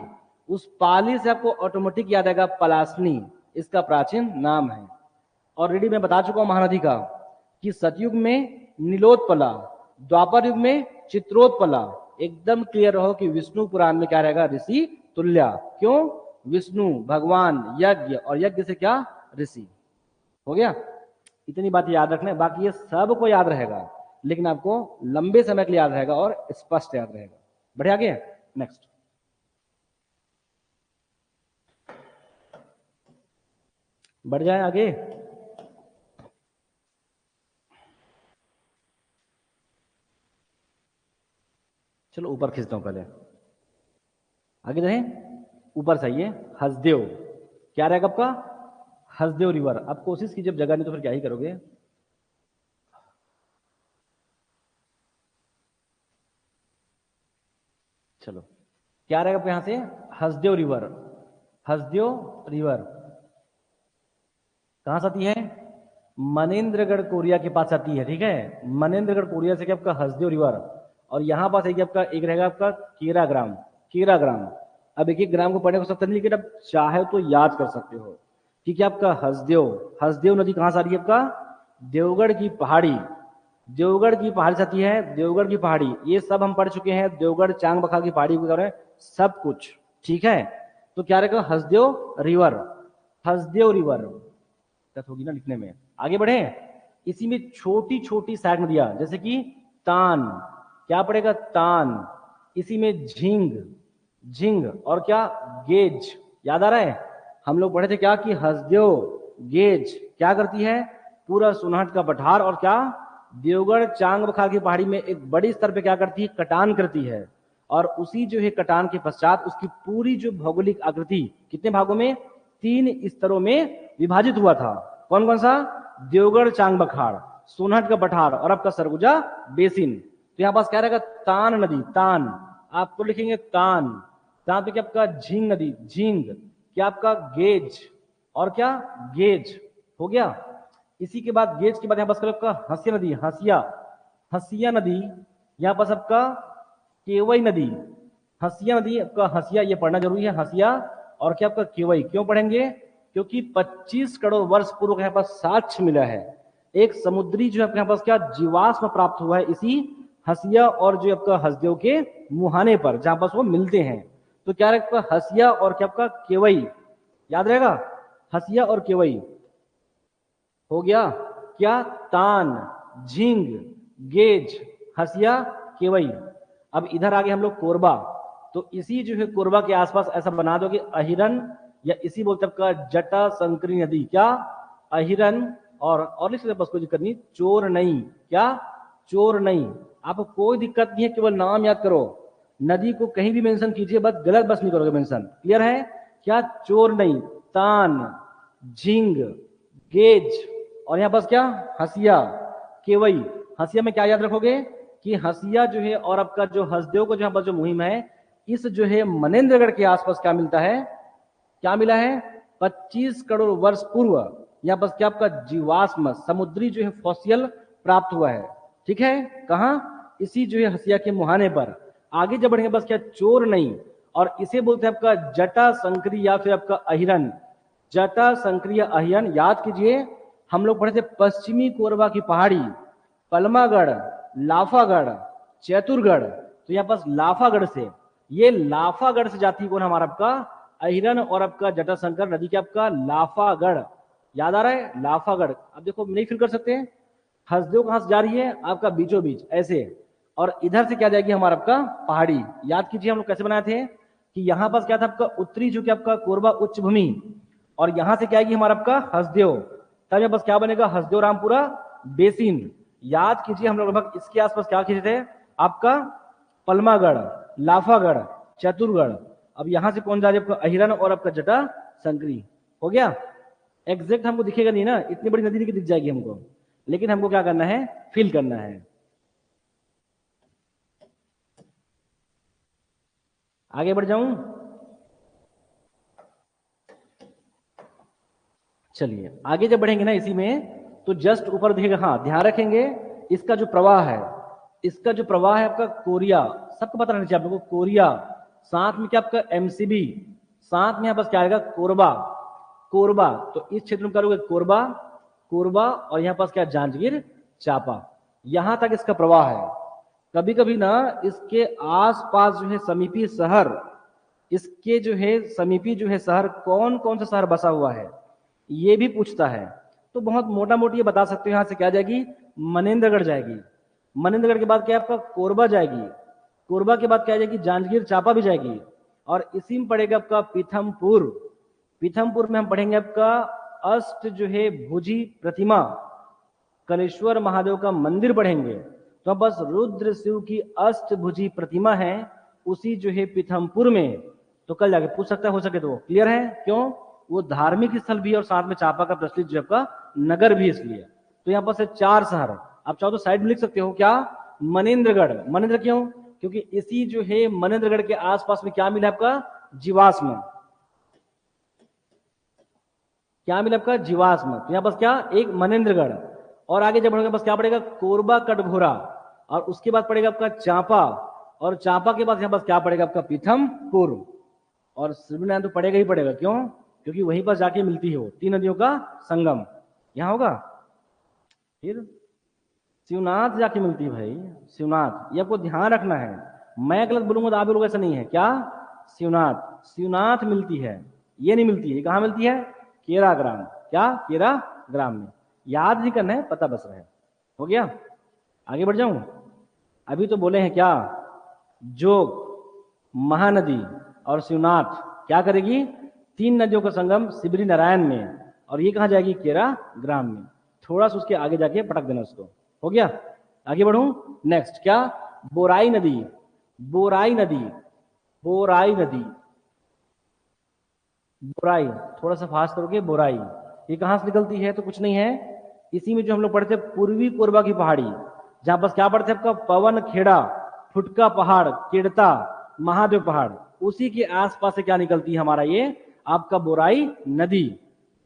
[SPEAKER 1] उस पाली से आपको ऑटोमेटिक याद आएगा पलासनी, इसका प्राचीन नाम है। ऑलरेडी मैं बता चुका हूं महानदी का कि सतयुग में नीलोत्पला, द्वापर युग में चित्रोत्पला। एकदम क्लियर रहो कि विष्णु पुराण में क्या रहेगा, ऋषि तुल्या। क्यों, विष्णु भगवान, यज्ञ, और यज्ञ से क्या, ऋषि। हो गया, इतनी बात याद रखना, बाकी ये सब को याद रहेगा, लेकिन आपको लंबे समय के लिए याद रहेगा और स्पष्ट याद रहेगा। बढ़िया, आगे नेक्स्ट, बढ़ जाए आगे। चलो ऊपर खींचता हूं पहले, आगे रहें, ऊपर से आइए, हसदेव, क्या रहेगा आपका, हसदेव रिवर। अब कोशिश कीजिए, जब जगह नहीं तो फिर क्या ही करोगे। चलो, क्या रहेगा यहां से, हसदेव रिवर, हसदेव रिवर कहां से आती है, मनेन्द्रगढ़ कोरिया के पास आती है। ठीक है, मनेन्द्रगढ़ कोरिया से क्या आपका हसदेव रिवर, और यहां पास एक आपका एक रहेगा आपका केराग्राम, केराग्राम। अब एक एक ग्राम को पढ़ने को सकता नहीं, लेकिन अब चाहे तो याद कर सकते हो। ठीक है, आपका हसदेव नदी कहां से आ रही है? आपका देवगढ़ की पहाड़ी, देवगढ़ की पहाड़ी से आती है, देवगढ़ की पहाड़ी। ये सब हम पढ़ चुके हैं, देवगढ़ चांग बखा की पहाड़ी वगैरह सब कुछ। ठीक है, तो क्या रहेगा? हसदेव रिवर, हसदेव रिवर दिक्कत होगी ना लिखने में। आगे बढ़े, इसी में छोटी छोटी सहायक नदियां जैसे कि तान, क्या पड़ेगा? तान। इसी में झींग, झींग और क्या? गेज। याद आ रहा है? हम लोग पढ़े थे क्या कि हसदेव गेज क्या करती है? पूरा सोनहट का पठार और क्या देवगढ़ चांग बखार की पहाड़ी में एक बड़ी स्तर पे क्या करती है? कटान करती है। और उसी जो है कटान के पश्चात उसकी पूरी जो भौगोलिक आकृति कितने भागों में? 3 स्तरों में विभाजित हुआ था। कौन कौन सा? देवगढ़ चांग बखाड़, सोनहट का पठार और आपका सरगुजा बेसिन। तो यहां पास क्या रहेगा? तान नदी, तान आपको लिखेंगे तान। तान पे क्या आपका? झींग नदी, झींग। क्या आपका? गेज और क्या? गेज हो गया। इसी के बाद गेज के बाद यहाँ पास आपका हसिया नदी, हसिया, हसिया नदी। यहाँ पास आपका केवई नदी, हसिया नदी आपका, हसिया ये पढ़ना जरूरी है, हसिया और क्या आपका केवई। क्यों पढ़ेंगे? क्योंकि 25 करोड़ वर्ष पूर्व के यहाँ पास साक्ष्य मिला है, एक समुद्री जो आपके यहाँ पास क्या जीवाश्म प्राप्त हुआ है इसी हसिया और जो आपका हसदेव के मुहाने पर, जहां पास वो मिलते हैं। तो क्या रहेगा? हसिया और क्या आपका केवई, याद रहेगा? हसिया और केवई हो गया। क्या? तान, झींग, गेज, हसिया, केवई। अब इधर आगे हम लोग कोरबा। तो इसी जो है कोरबा के आसपास ऐसा बना दो कि अहिरन या इसी बोलते आपका जटा संकरी नदी, क्या? अहिरन और इसके बस कोई दिक्कत नहीं, चोर नहीं, क्या? चोर नहीं। आपको कोई दिक्कत नहीं है, केवल नाम याद करो। नदी को कहीं भी मेंशन कीजिए, बस गलत बस नहीं करोगे मेंशन। क्लियर है? क्या? चोर नहीं, तान, झींग, गेज और यहां पास क्या? हसिया, केवई। हसिया में क्या याद रखोगे कि हसिया जो है और आपका जो हसदेव को जहां पर जो मुहिम है, इस जो है मनेन्द्रगढ़ के आसपास क्या मिलता है? क्या मिला है? 25 करोड़ वर्ष पूर्व यहाँ पर क्या आपका जीवाश्म समुद्री जो है फॉसियल प्राप्त हुआ है। ठीक है, कहा? इसी जो है हसिया के मुहाने पर। आगे जब बढ़ेंगे बस क्या? चोर नहीं, और इसे बोलते हैं आपका जटा संकरी या फिर आपका अहिरन, जटा संक्रिय अहिरन। याद कीजिए, हम लोग पढ़े थे पश्चिमी कोरबा की पहाड़ी, पलमागढ़, लाफागढ़, चैतुरगढ़। तो यहाँ पास लाफागढ़ से, ये लाफागढ़ से जाती है कौन? हमारा आपका अहिरन और आपका जटाशंकर नदी के आपका लाफागढ़। याद आ रहा है? लाफागढ़। अब देखो नहीं फिल कर सकते, हसदेव कहां से जा रही है? आपका बीचों बीच ऐसे, और इधर से क्या जाएगी? हमारा आपका पहाड़ी। याद कीजिए हम लोग कैसे बनाए थे कि यहां पास क्या था? आपका उत्तरी जो कि आपका कोरबा उच्च भूमि, और यहां से क्या आएगी? हमारा आपका हसदेव। तब बस क्या बनेगा? हसदेव रामपुरा बेसिन। याद कीजिए हम लोग लगभग इसके आसपास क्या खींचे थे? आपका पलमागढ़, लाफागढ़, चतुरगढ़। अब यहां से कौन जा रही है? आपका अहिरन और आपका जटा संकरी। हो गया? एग्जैक्ट हमको दिखेगा नहीं ना, इतनी बड़ी नदी नहीं दिख जाएगी हमको, लेकिन हमको क्या करना है? फिल करना है। आगे बढ़ जाऊं? चलिए आगे जब बढ़ेंगे ना इसी में, तो जस्ट ऊपर दिखेगा, हाँ ध्यान रखेंगे इसका जो प्रवाह है, इसका जो प्रवाह है आपका कोरिया, सबको पता रहना चाहिए आप लोगों को। कोरिया, साथ में क्या आपका एमसीबी, साथ में यहाँ पास क्या आएगा? कोरबा, कोरबा। तो इस क्षेत्र में करोगे कोरबा, कोरबा और यहाँ पास क्या? जांजगीर चांपा। यहां तक इसका प्रवाह है। कभी कभी ना इसके आसपास जो है समीपी शहर, इसके जो है समीपी जो है शहर, कौन कौन सा शहर बसा हुआ है ये भी पूछता है। तो बहुत मोटा मोटी ये बता सकते हो, यहां से क्या जाएगी? मनेन्द्रगढ़ जाएगी। मनेन्द्रगढ़ के बाद क्या आपका? कोरबा जाएगी। कोरबा के बाद क्या जाएगी? जांजगीर चांपा भी जाएगी। और इसी में पड़ेगा आपका पीथमपुर। पीथमपुर में हम पढ़ेंगे आपका अष्ट जो है भुजी प्रतिमा, कलेश्वर महादेव का मंदिर पढ़ेंगे। तो बस रुद्र शिव की अष्टभुजी प्रतिमा है उसी जो है पीथमपुर में। तो कल जाके पूछ सकता है, हो सके तो। क्लियर है? क्यों? वो धार्मिक स्थल भी और साथ में चांपा का प्रचलित जो आपका नगर भी, इसलिए। तो यहाँ पर से 4 शहर आप चाहो तो साइड में लिख सकते हो। क्या? मनेन्द्रगढ़। मनेन्द्र क्यों? क्योंकि इसी जो है मनेन्द्रगढ़ के आसपास में क्या मिला आपका? जीवाश्म। क्या मिला आपका? जीवाश्म। तो यहाँ पास क्या? एक मनेन्द्रगढ़, और आगे जब बढ़ेगा बस क्या पड़ेगा? कोरबा कटघोरा, और उसके बाद पड़ेगा आपका चांपा, और चांपा के बाद यहाँ पास क्या पड़ेगा? आपका पीथमपुर। और सिबरी नारायण तो पड़ेगा ही पड़ेगा, क्यों? क्योंकि वहीं पर जाके मिलती है वो, तीन नदियों का संगम यहाँ होगा। फिर शिवनाथ जाके मिलती है भाई, शिवनाथ, ये आपको ध्यान रखना है। मैं गलत बोलूंगा तो आप लोग ऐसा नहीं है क्या? शिवनाथ, शिवनाथ मिलती है, ये नहीं मिलती है। कहाँ मिलती है? केरा ग्राम। क्या? केरा ग्राम में। याद नहीं करना है, पता बस रहे। हो गया? आगे बढ़ जाऊं? अभी तो बोले हैं क्या, जोग, महानदी और शिवनाथ क्या करेगी? तीन नदियों का संगम सिबरी नारायण में, और ये कहाँ जाएगी? केरा ग्राम में। थोड़ा सा उसके आगे जाके पटक देना उसको। हो गया? आगे बढ़ूं? नेक्स्ट क्या? बोराई नदी, बोराई नदी, बोराई नदी, बोराई, थोड़ा सा फास्ट करोगे, बोराई, ये कहां से निकलती है? तो कुछ नहीं है, इसी में जो हम लोग पढ़ते पूर्वी कोरबा की पहाड़ी, जहां बस क्या पढ़ते आपका पवन खेड़ा, फुटका पहाड़, केड़ता, महादेव पहाड़, उसी के आसपास से क्या निकलती है हमारा ये आपका बोराई नदी।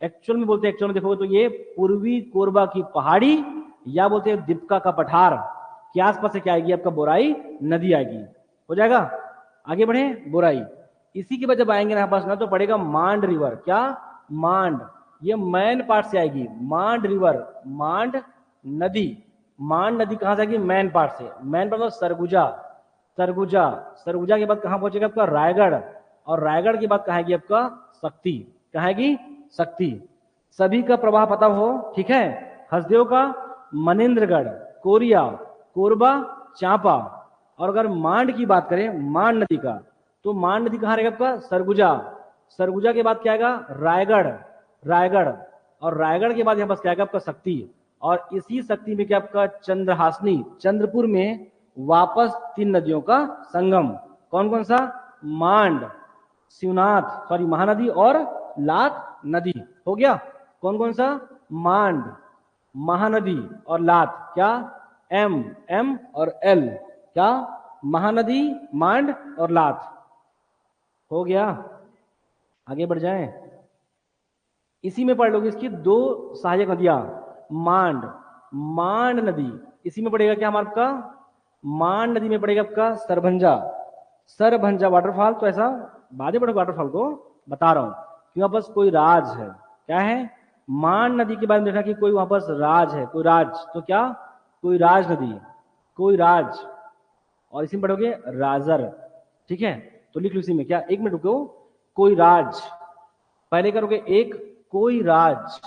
[SPEAKER 1] एक्चुअल में बोलते हैं, एक्चुअल में देखोगे तो ये पूर्वी कोरबा की पहाड़ी, या बोलते हैं दीपका का पठार के आसपास से क्या आएगी? आपका बोराई नदी आएगी। हो जाएगा? आगे बढ़े, बोराई। इसी के बाद जब आएंगे ना पास ना, तो पड़ेगा मांड रिवर। क्या? मांड, ये मैन पार्ट से आएगी, मांड रिवर, मांड नदी। मांड नदी कहां से आएगी? मैन पार्ट से। मैन पार्ट मतलब सरगुजा, सरगुजा, सरगुजा के बाद कहां पहुंचेगा आपका? रायगढ़, और रायगढ़ के बाद कहां आएगी आपका? शक्ति। कहां आएगी? शक्ति। सभी का प्रवाह पता हो, ठीक है? हसदेव का मनेन्द्रगढ़, कोरिया, कोरबा, चांपा। और अगर मांड की बात करें, मांड नदी का, तो मांड नदी कहां रहेगा आपका? सरगुजा। सरगुजा के बाद क्या आएगा? रायगढ़, रायगढ़, और रायगढ़ के बाद यहां पास क्या आएगा आपका? शक्ति। और इसी शक्ति में क्या आपका? चंद्रहासनी, चंद्रपुर में वापस तीन नदियों का संगम। कौन कौन सा? मांड, शिवनाथ, सॉरी महानदी और लात नदी। हो गया? कौन कौन सा? मांड, महानदी और लात। क्या? एम, एम और एल। क्या? महानदी, मांड और लात। हो गया? आगे बढ़ जाएं। इसी में पढ़ लोगे इसकी दो सहायक नदियां, मांड, मांड नदी, इसी में पड़ेगा क्या हमारे आपका? मांड नदी में पड़ेगा आपका सरभंजा, सरभंजा वाटरफॉल। तो ऐसा बाद में पढ़ोगे वाटरफॉल को, बता रहा हूं कि वहां पर कोई राज है। क्या है? मांड नदी के बारे में देखा कि कोई वहां पर राज है, कोई राज। तो क्या? कोई राज नदी, कोई राज। और इसी में पढ़ोगे राजर, ठीक है? तो लिख लो इसी में क्या, एक मिनट रुको, कोई राज, पहले करोगे एक कोई राज,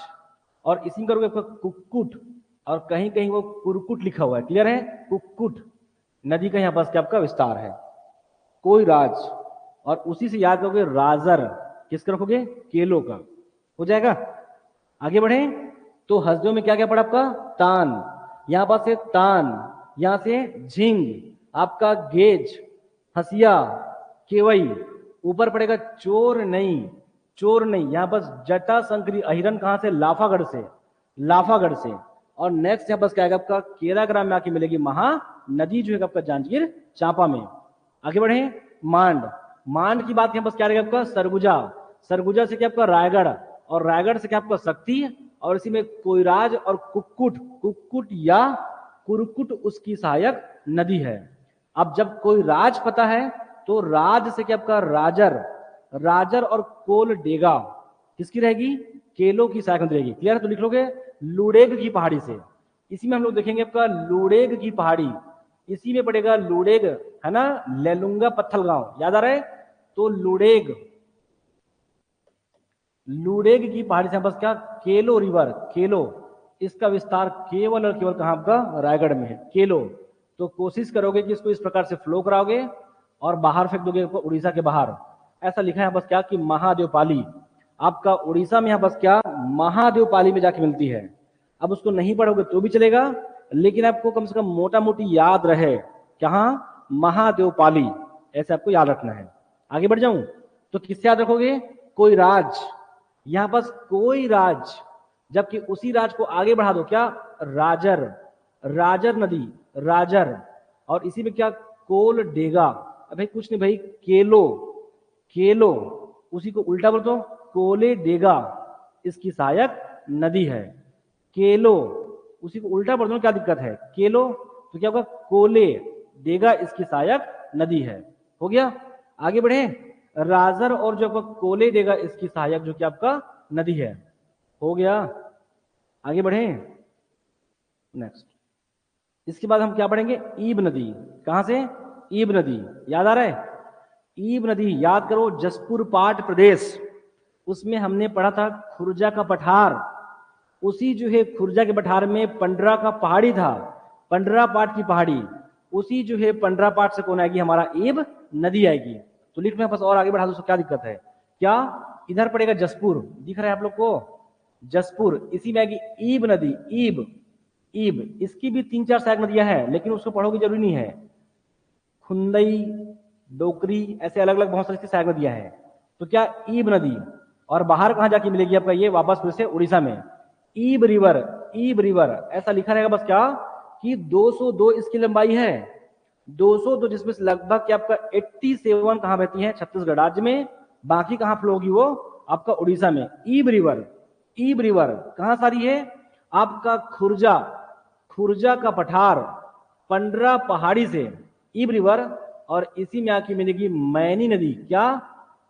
[SPEAKER 1] और इसी में करोगे कुक्कुट, और कहीं कहीं वो कुरकुट लिखा हुआ है, क्लियर है? कुक्कुट नदी का यहाँ पास क्या आपका विस्तार है, कोई राज। और उसी से याद करोगे राजर, किसका रखोगे? केलो का। हो जाएगा? आगे बढ़े तो हसदेव में क्या क्या पड़ा आपका? तान, यहां पास से तान, यहां से झिंग, आपका गेज, हसिया, केवई, ऊपर पड़ेगा चोर नहीं, चोर नहीं, यहां पर जटा संकरी अहिरन कहां से? लाफागढ़ से, लाफागढ़ से। और नेक्स्ट यहां पर क्या आएगा आपका? केराग्राम में आके मिलेगी महा नदी, जो है आपका जांजगीर चांपा में। आगे बढ़े, मांड, मांड की बात यहां पर क्या रहेगा आपका? सरगुजा, सरगुजा से क्या आपका? रायगढ़, और रायगढ़ से क्या आपका? शक्ति। और इसी में कोयराज और कुक्कुट, कुक्कुट या कुरकुट उसकी सहायक नदी है। अब जब कोई राज पता है तो राज से क्या आपका? राजर, राजर और कोल डेगा किसकी रहेगी? केलो की सहायक नदी रहेगी। क्लियर? तो लिख लोगे लुड़ेग की पहाड़ी से। इसी में हम लोग देखेंगे आपका लुड़ेग की पहाड़ी, इसी में पड़ेगा लुड़ेग, है ना? लेलुंगा पत्थल गांव, याद आ रहा है? तो लुड़ेग, लुड़ेग की पहाड़ी से बस क्या? केलो रिवर, केलो, इसका विस्तार केवल और केवल कहां आपका? रायगढ़ में है, केलो। तो कोशिश करोगे कि इसको इस प्रकार से फ्लो कराओगे और बाहर फेंक दोगे उड़ीसा के बाहर। ऐसा लिखा है बस क्या कि महादेव पाली, आपका उड़ीसा में यहां बस क्या? महादेव पाली में जाके मिलती है। अब उसको नहीं पढ़ोगे तो भी चलेगा, लेकिन आपको कम से कम मोटा मोटी याद रहे, कहां? महादेव पाली, ऐसे आपको याद रखना है। आगे बढ़ जाऊं तो किससे याद रखोगे? कोई राज, यहां पास कोई राज, जबकि उसी राज को आगे बढ़ा दो क्या? राजर, राजर नदी, राजर। और इसी में क्या? कोल डेगा, भाई कुछ नहीं भाई, केलो, केलो, उसी को उल्टा बोल दो कोले डेगा, इसकी सहायक नदी है। केलो, उसी को उल्टा बोल दो, क्या दिक्कत है? केलो तो क्या होगा? कोले डेगा इसकी सहायक नदी है। हो गया? आगे बढ़े, राजर और जो आपका कोले देगा इसकी सहायक जो कि आपका नदी है। हो गया, आगे बढ़े नेक्स्ट। इसके बाद हम क्या पढ़ेंगे, ईब नदी। कहां से, ईब नदी, याद आ रहा है? ईब नदी याद करो, जसपुर पाट प्रदेश, उसमें हमने पढ़ा था खुर्जा का पठार। उसी जो है खुर्जा के पठार में पंडरा का पहाड़ी था, पंडरा पाट की पहाड़ी, उसी जो है पंडरा पाट से कौन आएगी, हमारा ईब नदी आएगी। तो लिख में बस और आगे बढ़ा दो, क्या दिक्कत है? क्या इधर पड़ेगा जसपुर, दिख रहा है आप लोग को, जसपुर, इसी में आएगी ईब नदी। ईब, ईब इसकी भी 3-4 सहायक नदियां हैं, लेकिन उसको पढ़ोगे जरूरी नहीं है। खुंदई, डोकरी, ऐसे अलग अलग बहुत सारी सहायक नदियां हैं। तो क्या ईब नदी, और बाहर कहां जाके मिलेगी आपका ये, वापस फिर से उड़ीसा में ईब रिवर। ईब रिवर ऐसा लिखा रहेगा बस क्या, कि 202 इसकी लंबाई है, 202, जिसमें से लगभग क्या आपका 87 कहां बहती है, छत्तीसगढ़ राज्य में, बाकी कहां फ्लो होगी वो, आपका उड़ीसा में। ईब रिवर, ईब रिवर कहां सारी है, आपका खुर्जा, खुर्जा का पठार, पंडरा पहाड़ी से ईब रिवर, और इसी में आके मिलेगी मैनी नदी। क्या,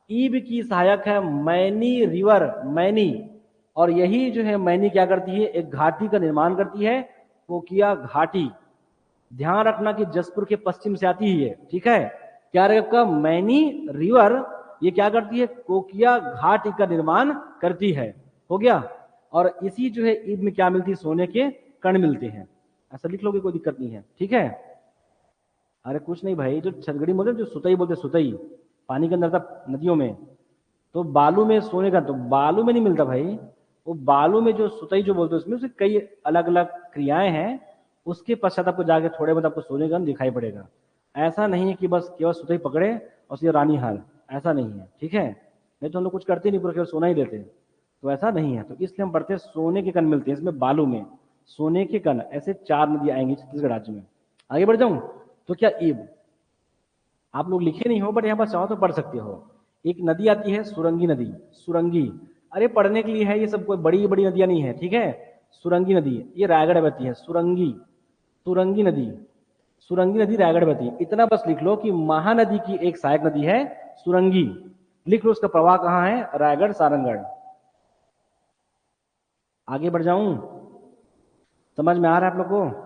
[SPEAKER 1] ईब की सहायक है मैनी रिवर, मैनी, और यही जो है मैनी क्या करती है, एक घाटी का निर्माण करती है, कोकिया घाटी। ध्यान रखना कि जसपुर के पश्चिम से आती है, ठीक है? क्या रहेगा, मैनी रिवर, ये क्या करती है, कोकिया घाटी का निर्माण करती है। हो गया, और इसी जो है ईब में क्या मिलती है, सोने के कण मिलते हैं। ऐसा लिख लोगे, कोई दिक्कत नहीं है, ठीक है? अरे कुछ नहीं भाई, जो छतगड़ी बोलते, जो सुतई बोलते, सुतई पानी के अंदर था नदियों में, तो बालू में सोने का, तो बालू में नहीं मिलता भाई, वो बालू में जो सुतई जो बोलते हैं, उसमें उसके कई अलग अलग क्रियाएं हैं, उसके पश्चात आपको जाके थोड़े बहुत आपको सोने का दिखाई पड़ेगा। ऐसा नहीं है कि बस केवल सुतई पकड़े और सीधे रानी हाल, ऐसा नहीं है, ठीक है? नहीं तो हम लोग कुछ करते नहीं, पूरा केवल सोना ही देते, तो ऐसा नहीं है। तो इसलिए हम पढ़ते हैं सोने के कण मिलते हैं इसमें, बालू में सोने के कण। ऐसे 4 नदी आएंगी छत्तीसगढ़ राज्य में। आगे बढ़ जाऊं, तो क्या ईब, आप लोग लिखे नहीं हो बट यहाँ पर चाहो तो पढ़ सकते हो। एक नदी आती है सुरंगी नदी, सुरंगी, अरे पढ़ने के लिए है ये सब, कोई बड़ी बड़ी नदियां नहीं है, ठीक है? सुरंगी नदी ये रायगढ़ बहती है, सुरंगी, सुरंगी नदी, सुरंगी नदी रायगढ़ बहती है। इतना बस लिख लो कि महानदी की एक सहायक नदी है सुरंगी, लिख लो उसका प्रवाह कहाँ है, रायगढ़ सारंगढ़। आगे बढ़ जाऊं, समझ में आ रहा है आप लोग को?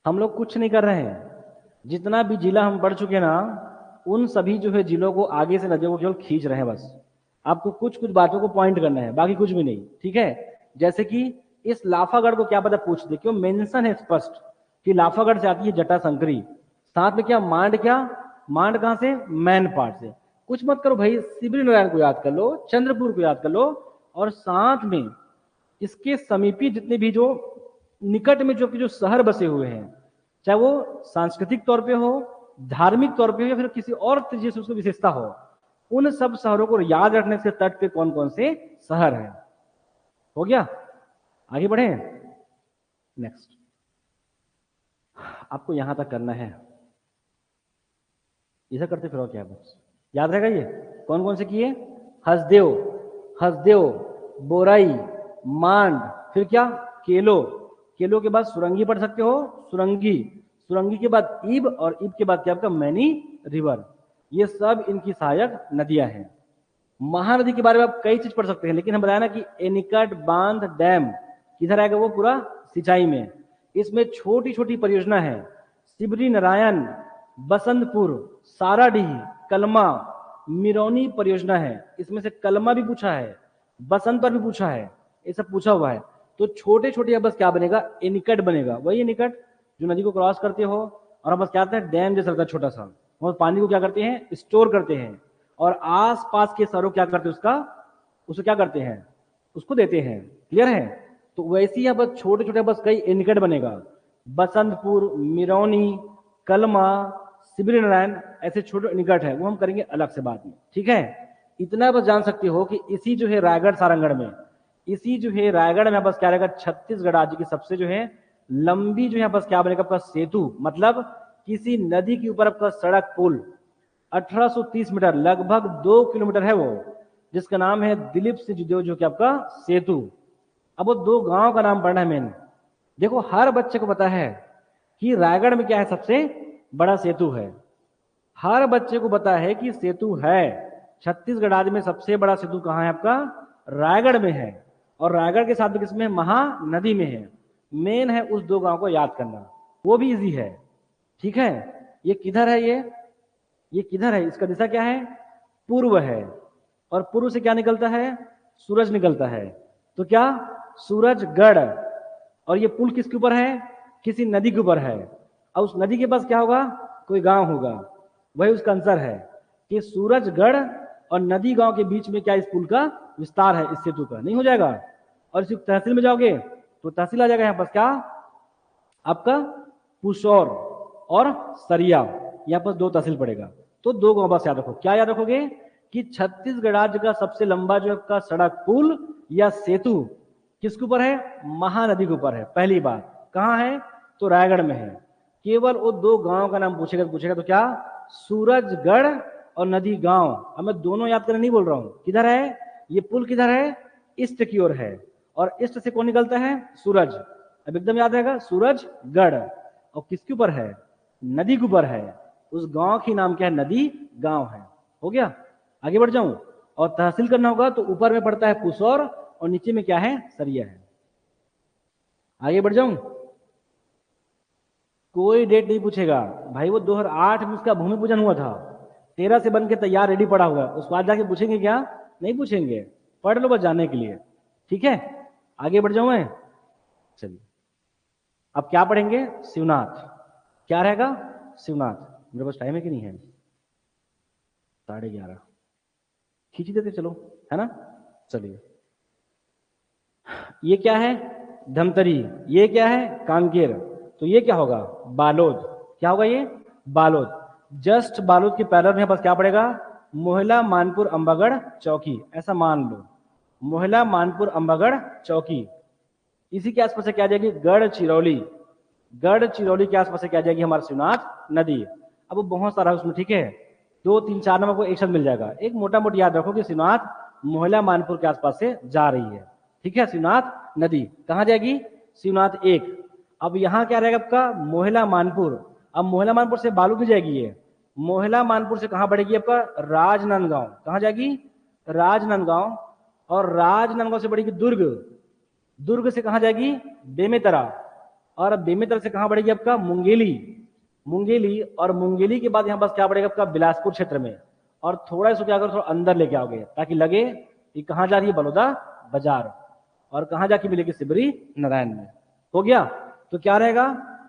[SPEAKER 1] हम लोग कुछ नहीं कर रहे हैं, जितना भी जिला हम बढ़ चुके ना, उन सभी जो है जिलों को आगे से नदियों को केवल खींच रहे हैं बस। आपको कुछ कुछ बातों को पॉइंट करना है, बाकी कुछ भी नहीं, ठीक है? जैसे कि इस लाफागढ़ को क्या पता पूछ दे, क्यों मेंशन है स्पष्ट कि लाफागढ़ से आती है जटाशंकरी, साथ में क्या मांड, क्या मांड कहां से, मैन पाट से। कुछ मत करो भाई, सिबरी नारायण को याद कर लो, चंद्रपुर को याद कर लो, और साथ में इसके समीपी जितने भी जो निकट में जो शहर बसे हुए हैं, चाहे वो सांस्कृतिक तौर पे हो, धार्मिक तौर पे हो, या फिर किसी और तरीके से उसको विशेषता हो, उन सब शहरों को याद रखने से तट पे कौन कौन से शहर हैं। हो गया, आगे बढ़े नेक्स्ट। आपको यहां तक करना है, ऐसा करते फिर और क्या, बस याद रहेगा ये कौन कौन से किए, हसदेव, हसदेव, बोराई, मांड, फिर क्या, केलो, केलो के बाद सुरंगी पढ़ सकते हो, सुरंगी, सुरंगी के बाद ईब, और ईब के बाद क्या आपका मैनी रिवर। ये सब इनकी सहायक नदियां हैं। महानदी के बारे में आप कई चीज पढ़ सकते हैं, लेकिन हम बताया ना कि एनिकट बांध डैम किधर आएगा, वो पूरा सिंचाई में। इसमें छोटी छोटी परियोजना है, सिबरी नारायण, बसंतपुर, साराडीह, कलमा, मिरौनी परियोजना है। इसमें से कलमा भी पूछा है, बसंत पर भी पूछा है, ये सब पूछा हुआ है। तो छोटे छोटे अब बस क्या बनेगा, एनिकट बनेगा, वही एनिकट जो नदी को क्रॉस करते हो, और अब बस क्या आता है, डैम जैसा लगता है छोटा सा, और पानी को क्या करते हैं, स्टोर करते हैं, और आसपास के शहरों क्या करते हैं, उसको क्या करते हैं, उसको देते हैं। क्लियर है? तो वैसे ही बस छोटे छोटे बस कई एनिकट बनेगा, बसंतपुर, मिरौनी, कलमा, सिबरी नारायण, ऐसे छोटे निकट है, वो हम करेंगे अलग से बाद में, ठीक है? इतना बस जान सकते हो कि इसी जो है रायगढ़ सारंगढ़ में, इसी जो है रायगढ़ में बस क्या रहेगा, छत्तीसगढ़ राज्य की सबसे जो है लंबी जो है बस क्या बनेगा आपका सेतु, मतलब किसी नदी के ऊपर आपका सड़क पुल 1830 मीटर, लगभग 2 किलोमीटर है वो, जिसका नाम है दिलीप सिंह जो कि आपका सेतु। अब वो 2 गांव का नाम पढ़ना है मेन। देखो हर बच्चे को पता है कि रायगढ़ में क्या है, सबसे बड़ा सेतु है, हर बच्चे को पता है कि सेतु है। छत्तीसगढ़ राज्य में सबसे बड़ा सेतु कहाँ है आपका? रायगढ़ में है। और रायगढ़ के साथ किसमें है? महानदी में है। मेन है उस दो गांव को याद करना, वो भी इजी है। ठीक है, ये किधर है? ये किधर है? इसका दिशा क्या है? पूर्व है। और पूर्व से क्या निकलता है? सूरज निकलता है। तो क्या? सूरजगढ़। और ये पुल किसके ऊपर है? किसी नदी के ऊपर है। और उस नदी के पास क्या होगा? कोई गांव होगा। वही उसका आंसर है कि सूरजगढ़ और नदी गांव के बीच में क्या इस पुल का विस्तार है, इस सेतु का। नहीं हो जाएगा? और इसी तहसील में जाओगे तो तहसील आ जाएगा यहाँ पास क्या आपका? पुशौर और सरिया। यहाँ पर दो तहसील पड़ेगा। तो दो गांव बस याद रखो। क्या याद रखोगे? कि छत्तीसगढ़ राज्य का सबसे लंबा जो आपका सड़क, पुल या सेतु किसके ऊपर है? महानदी के ऊपर है। पहली बात कहाँ है? तो रायगढ़ में है। केवल वो दो गांव का नाम पूछेगा तो क्या? सूरजगढ़ और नदी गांव। अब मैं दोनों याद करने नहीं बोल रहा हूं। किधर है ये पुल? किधर है? ईस्ट की ओर है। और ईस्ट से कौन निकलता है? सूरज। अब एकदम याद रहेगा, सूरजगढ़। और किसके ऊपर है? नदी के ऊपर है। उस गांव की नाम क्या है? नदी गांव है। हो गया? आगे बढ़ जाऊं? और तहसील करना होगा तो ऊपर में पड़ता है पुशौर और नीचे में क्या है? सरिया है। आगे बढ़ जाऊं? कोई डेट नहीं पूछेगा भाई। वो 2008 में उसका भूमि पूजन हुआ था, 13 से बन के तैयार रेडी पड़ा हुआ है। उस बाद जाके पूछेंगे क्या? नहीं पूछेंगे। पढ़ लो बस जाने के लिए। ठीक है, आगे बढ़ जाऊं मैं? चलिए, अब क्या पढ़ेंगे? शिवनाथ। क्या रहेगा? शिवनाथ। मेरे पास टाइम है कि नहीं है? 11:30 खींच ही देते चलो, है ना? चलिए, ये क्या है? धमतरी। ये क्या है? कांकेर। तो ये क्या होगा? बालोद। क्या होगा ये? बालोद। जस्ट बालोद के पैरल में पास क्या पड़ेगा? मोहला, मानपुर, अंबागढ़, चौकी। ऐसा मान लो, मोहला, मानपुर, अंबागढ़, चौकी। इसी के आसपास से क्या आ जाएगी? गढ़ चिरौली। गढ़ चिरौली के आसपास से क्या आ जाएगी? हमारा शिवनाथ नदी। अब वो बहुत सारा है उसमें। ठीक है, 2, 3, 4 नंबर को एक साथ मिल जाएगा। एक मोटा मोटी याद रखो कि शिवनाथ मोहला, मानपुर के आसपास से जा रही है। ठीक है, शिवनाथ नदी कहाँ जाएगी? शिवनाथ 1। अब यहाँ क्या रहेगा आपका? मोहला, मानपुर। अब मोहला मानपुर से बालू की जाएगी ये। मोहला मानपुर से कहाँ बढ़ेगी आपका? राजनांदगांव। कहाँ जाएगी? राजनांदगांव। और राजनांदगांव से बढ़ेगी दुर्ग। दुर्ग से कहाँ जाएगी? बेमेतरा। और बेमेतरा से कहाँ बढ़ेगी आपका? मुंगेली। मुंगेली। और मुंगेली के बाद यहाँ पास क्या पड़ेगा आपका? बिलासपुर क्षेत्र में। और थोड़ा इसको क्या करो, थोड़ा अंदर लेके आओगे ताकि लगे कि कहाँ जा रही है? बलौदा बाजार। और कहाँ जाके मिलेगी? सिबरी नारायण में। हो गया? तो क्या रहेगा?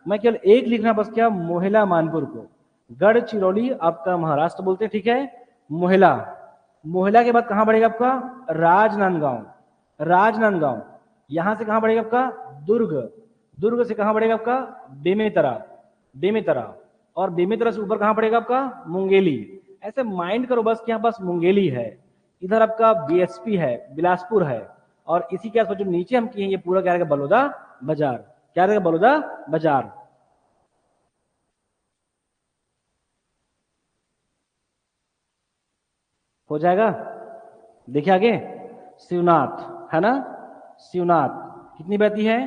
[SPEAKER 1] मैं केवल एक लिखना बस, क्या? मोहला मानपुर को। गढ़ चिरौली आपका महाराष्ट्र बोलते हैं। ठीक है, मोहला। मोहला के बाद कहाँ बढ़ेगा आपका? राजनांदगांव। राजनांदगांव। यहां से कहाँ बढ़ेगा आपका? दुर्ग। दुर्ग से कहाँ बढ़ेगा आपका? बेमेतरा। बेमेतरा। और बेमेतरा से ऊपर कहाँ पड़ेगा आपका? मुंगेली। ऐसे माइंड करो बस कि यहाँ पास मुंगेली है, इधर आपका बीएसपी है, बिलासपुर है। और इसी के आसपास जो नीचे हम किए ये पूरा क्या रहेगा? बलौदा बाजार। क्या रहेगा? बलौदा बाजार। हो जाएगा? देखिए आगे, शिवनाथ है ना? शिवनाथ कितनी बहती है?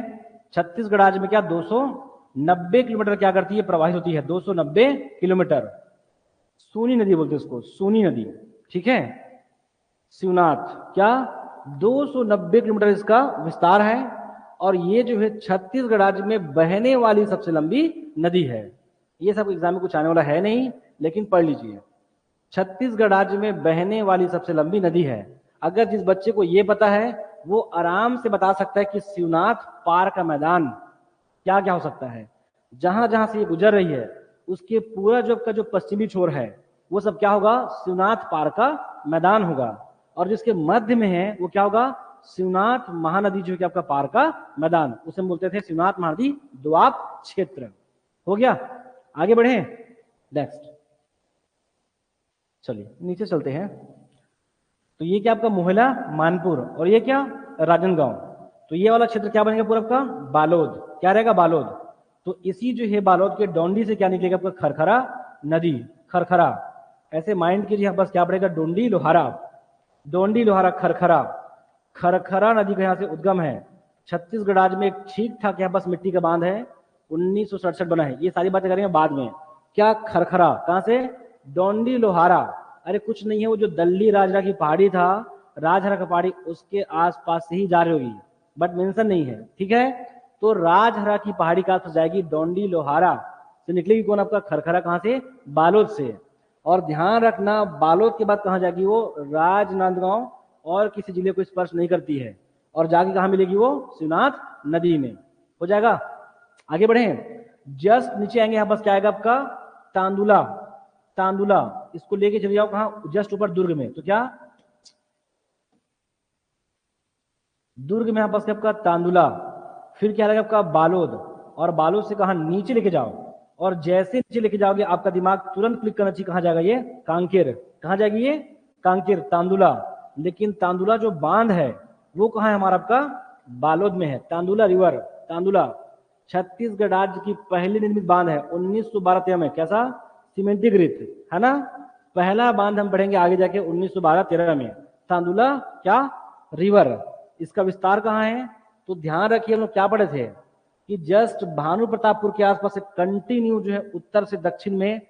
[SPEAKER 1] छत्तीसगढ़ राज्य में क्या 290 किलोमीटर क्या करती है? प्रवाहित होती है 290 किलोमीटर। सूनी नदी बोलते हैं उसको, सूनी नदी। ठीक है, शिवनाथ क्या 290 किलोमीटर इसका विस्तार है। और ये जो है छत्तीसगढ़ राज्य में बहने वाली सबसे लंबी नदी है। ये सब एग्जाम में कुछ आने वाला है नहीं, लेकिन पढ़ लीजिए। छत्तीसगढ़ राज्य में बहने वाली सबसे लंबी नदी है। अगर जिस बच्चे को ये पता है वो आराम से बता सकता है कि शिवनाथ पार का मैदान क्या क्या हो सकता है। जहां जहां से ये गुजर रही है उसके पूरा जो पश्चिमी छोर है वो सब क्या होगा? शिवनाथ पार का मैदान होगा। और जिसके मध्य में है वो क्या होगा? शिवनाथ महानदी जो कि आपका पार का मैदान, उसे बोलते थे शिवनाथ महानदी दोआब क्षेत्र। हो गया? आगे बढ़े नेक्स्ट। चलिए नीचे चलते हैं। तो ये क्या आपका? मोहला, मानपुर। और ये क्या? राजनांदगांव। तो ये वाला क्षेत्र क्या बनेगा? पूरा आपका बालोद। क्या रहेगा? बालोद। तो इसी जो है बालोद के डोंडी से क्या निकलेगा आपका? खरखरा नदी। खरखरा। ऐसे माइंड कीजिए, यहाँ पास क्या पड़ेगा? डोंडी लोहारा। डोंडी लोहारा खरखरा। खरखरा नदी का यहाँ से उद्गम है। छत्तीसगढ़ राज्य में एक ठीक ठाक यहाँ पास मिट्टी का बांध है, 1967 बना है। ये सारी बातें करेंगे बाद में। क्या? खरखरा कहाँ से? डोंडी लोहारा, अरे कुछ नहीं है, वो जो दल्ली राजरा की पहाड़ी था, राजहरा की पहाड़ी, उसके आसपास से ही जा रही होगी, बट मेंशन नहीं है, ठीक है। तो राजहरा की पहाड़ी का आसपास जाएगी डोंडी लोहारा से, निकलेगी कौन आपका खरखरा, कहां से, बालोद से। और ध्यान रखना बालोद के बाद कहां जाएगी वो, राजनांदगांव, और किसी जिले को स्पर्श नहीं करती है, और जाके कहां मिलेगी वो, शिवनाथ नदी में। हो जाएगा, आगे बढ़े। जस्ट नीचे आएंगे, यहां पास क्या आएगा आपका, तांदुला, तांदुला, इसको लेके चले जाओ कहां, जस्ट ऊपर दुर्ग में, तो क्या, दुर्ग में यहां पास क्या आपका तांदुला, फिर क्या लगेगा आपका बालोद, और बालोद से कहा नीचे लेके जाओ, और जैसे नीचे लेके जाओगे आपका दिमाग तुरंत क्लिक करना चाहिए, कहां जाएगा ये, कांकेर, कहां जाएगी ये, कांकेर, तांदुला। लेकिन तांदुला जो बांध है वो कहां है हमारा, आपका बालोद में है, तांदुला रिवर, तांदुला छत्तीसगढ़ राज्य की पहली निर्मित बांध है 1912-13 में, कैसा, सीमेंटीकृत, है ना। पहला बांध हम पढ़ेंगे आगे जाके 1912-13 में, तांदुला क्या, रिवर। इसका विस्तार कहाँ है, तो ध्यान रखिए, हम लोग क्या पढ़े थे कि जस्ट भानु प्रतापपुर के आसपास से कंटिन्यू जो है उत्तर से दक्षिण में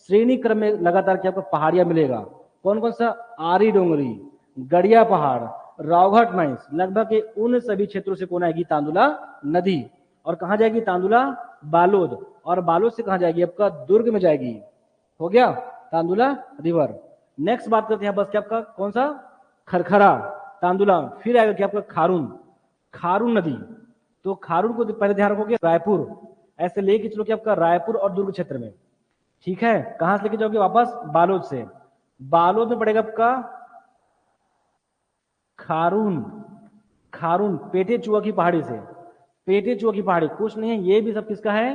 [SPEAKER 1] श्रेणी क्रम में लगातार क्या आपको पहाड़ियां मिलेगा, कौन कौन सा, आरी डोंगरी, गड़िया पहाड़, रावघाट माइंस, लगभग उन सभी क्षेत्रों से कौन आएगी, तांदुला नदी। और कहां जाएगी, तांदुला बालोद, और बालोद से कहां जाएगी आपका, दुर्ग में जाएगी। हो गया, तांदुला रिवर। नेक्स्ट बात करते हैं बस क्या आपका, कौन सा, खरखरा, तांदुला, फिर आएगा क्या आपका, खारून, खारून नदी। तो खारून को पहले ध्यान रखोगे, रायपुर, ऐसे लेके चलो कि आपका रायपुर और दुर्ग क्षेत्र में, ठीक है। कहां से लेके जाओगे वापस, बालोद से, बालोद में पड़ेगा आपका खारून, खारून पेटे चुआ की पहाड़ी से, पेटे चुआ की पहाड़ी कुछ नहीं है, ये भी सब किसका है,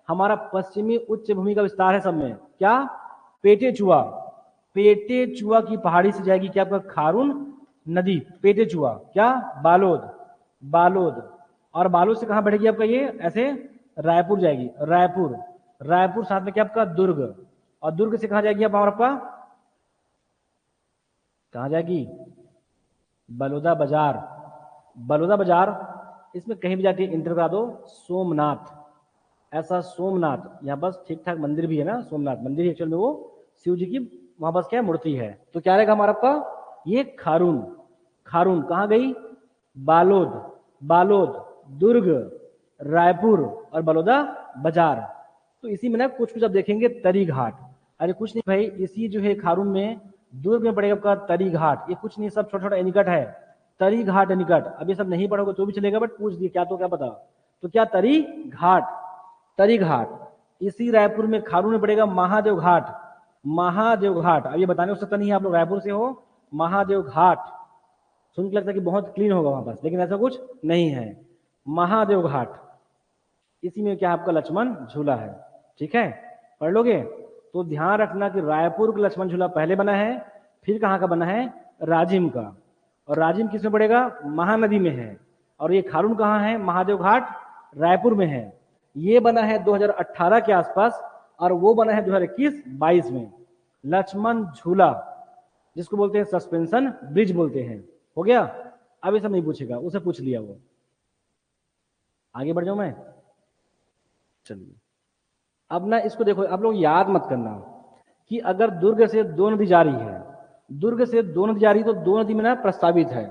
[SPEAKER 1] हमारा पश्चिमी उच्च भूमि का विस्तार है सब में, क्या, पेटे चुआ, पेटे चुआ की पहाड़ी से जाएगी क्या आपका, खारून नदी, पेटे चुआ, क्या, बालोद, बालोद, और बालोद से कहां बढ़ेगी आपका ये, ऐसे रायपुर जाएगी, रायपुर, रायपुर साथ में क्या आपका, दुर्ग, और दुर्ग से कहां जाएगी आप आपका, कहां जाएगी, बलौदा बाजार, बलौदा बाजार, इसमें कहीं भी जाके इंटर करा दो, सोमनाथ, ऐसा सोमनाथ, यहाँ बस ठीक ठाक मंदिर भी है ना, सोमनाथ मंदिर एक्चुअल में वो शिव जी की वहां बस क्या मूर्ति है। तो क्या रहेगा हमारा आपका, ये खारून, खारून कहां गई, बालोद, बालोद, दुर्ग, रायपुर और बलौदा बाजार। तो इसी में ना कुछ कुछ आप देखेंगे तरी घाट, अरे कुछ नहीं भाई, इसी जो है खारून में दुर्ग में पड़ेगा आपका तरी घाट, ये कुछ नहीं, सब छोटा छोटा निकट है, तरी घाट निकट। अब ये सब नहीं पढ़ोगे तो भी चलेगा, बट पूछ दिए क्या तो क्या पता। तो क्या, तरी घाट, तरी घाट। इसी रायपुर में खारून में पड़ेगा महादेव घाट, महादेव घाट। अब ये बताने हो सकता नहीं है आप लोग रायपुर से हो, महादेव घाट सुन के लगता है कि बहुत क्लीन होगा वहां पास, लेकिन ऐसा कुछ नहीं है, महादेव घाट। इसी में क्या आपका लक्ष्मण झूला है, ठीक है, पढ़ लोगे। तो ध्यान रखना कि रायपुर का लक्ष्मण झूला पहले बना है, फिर कहाँ का बना है, राजिम का, और राजिम किसमें पड़ेगा, महानदी में है। और ये खारून कहाँ है, महादेव घाट रायपुर में है। ये बना है 2018 के आसपास, और वो बना है 2021-22 में, लक्ष्मण झूला, जिसको बोलते हैं सस्पेंशन ब्रिज बोलते हैं। हो गया, अब ये सब नहीं पूछेगा, उसे पूछ लिया वो। आगे बढ़ जाऊं मैं, चलिए अब ना इसको देखो, आप लोग याद मत करना कि अगर दुर्ग से दो नदी जा रही है, दुर्ग से दो नदी जा रही है, तो दो नदी में ना प्रस्तावित है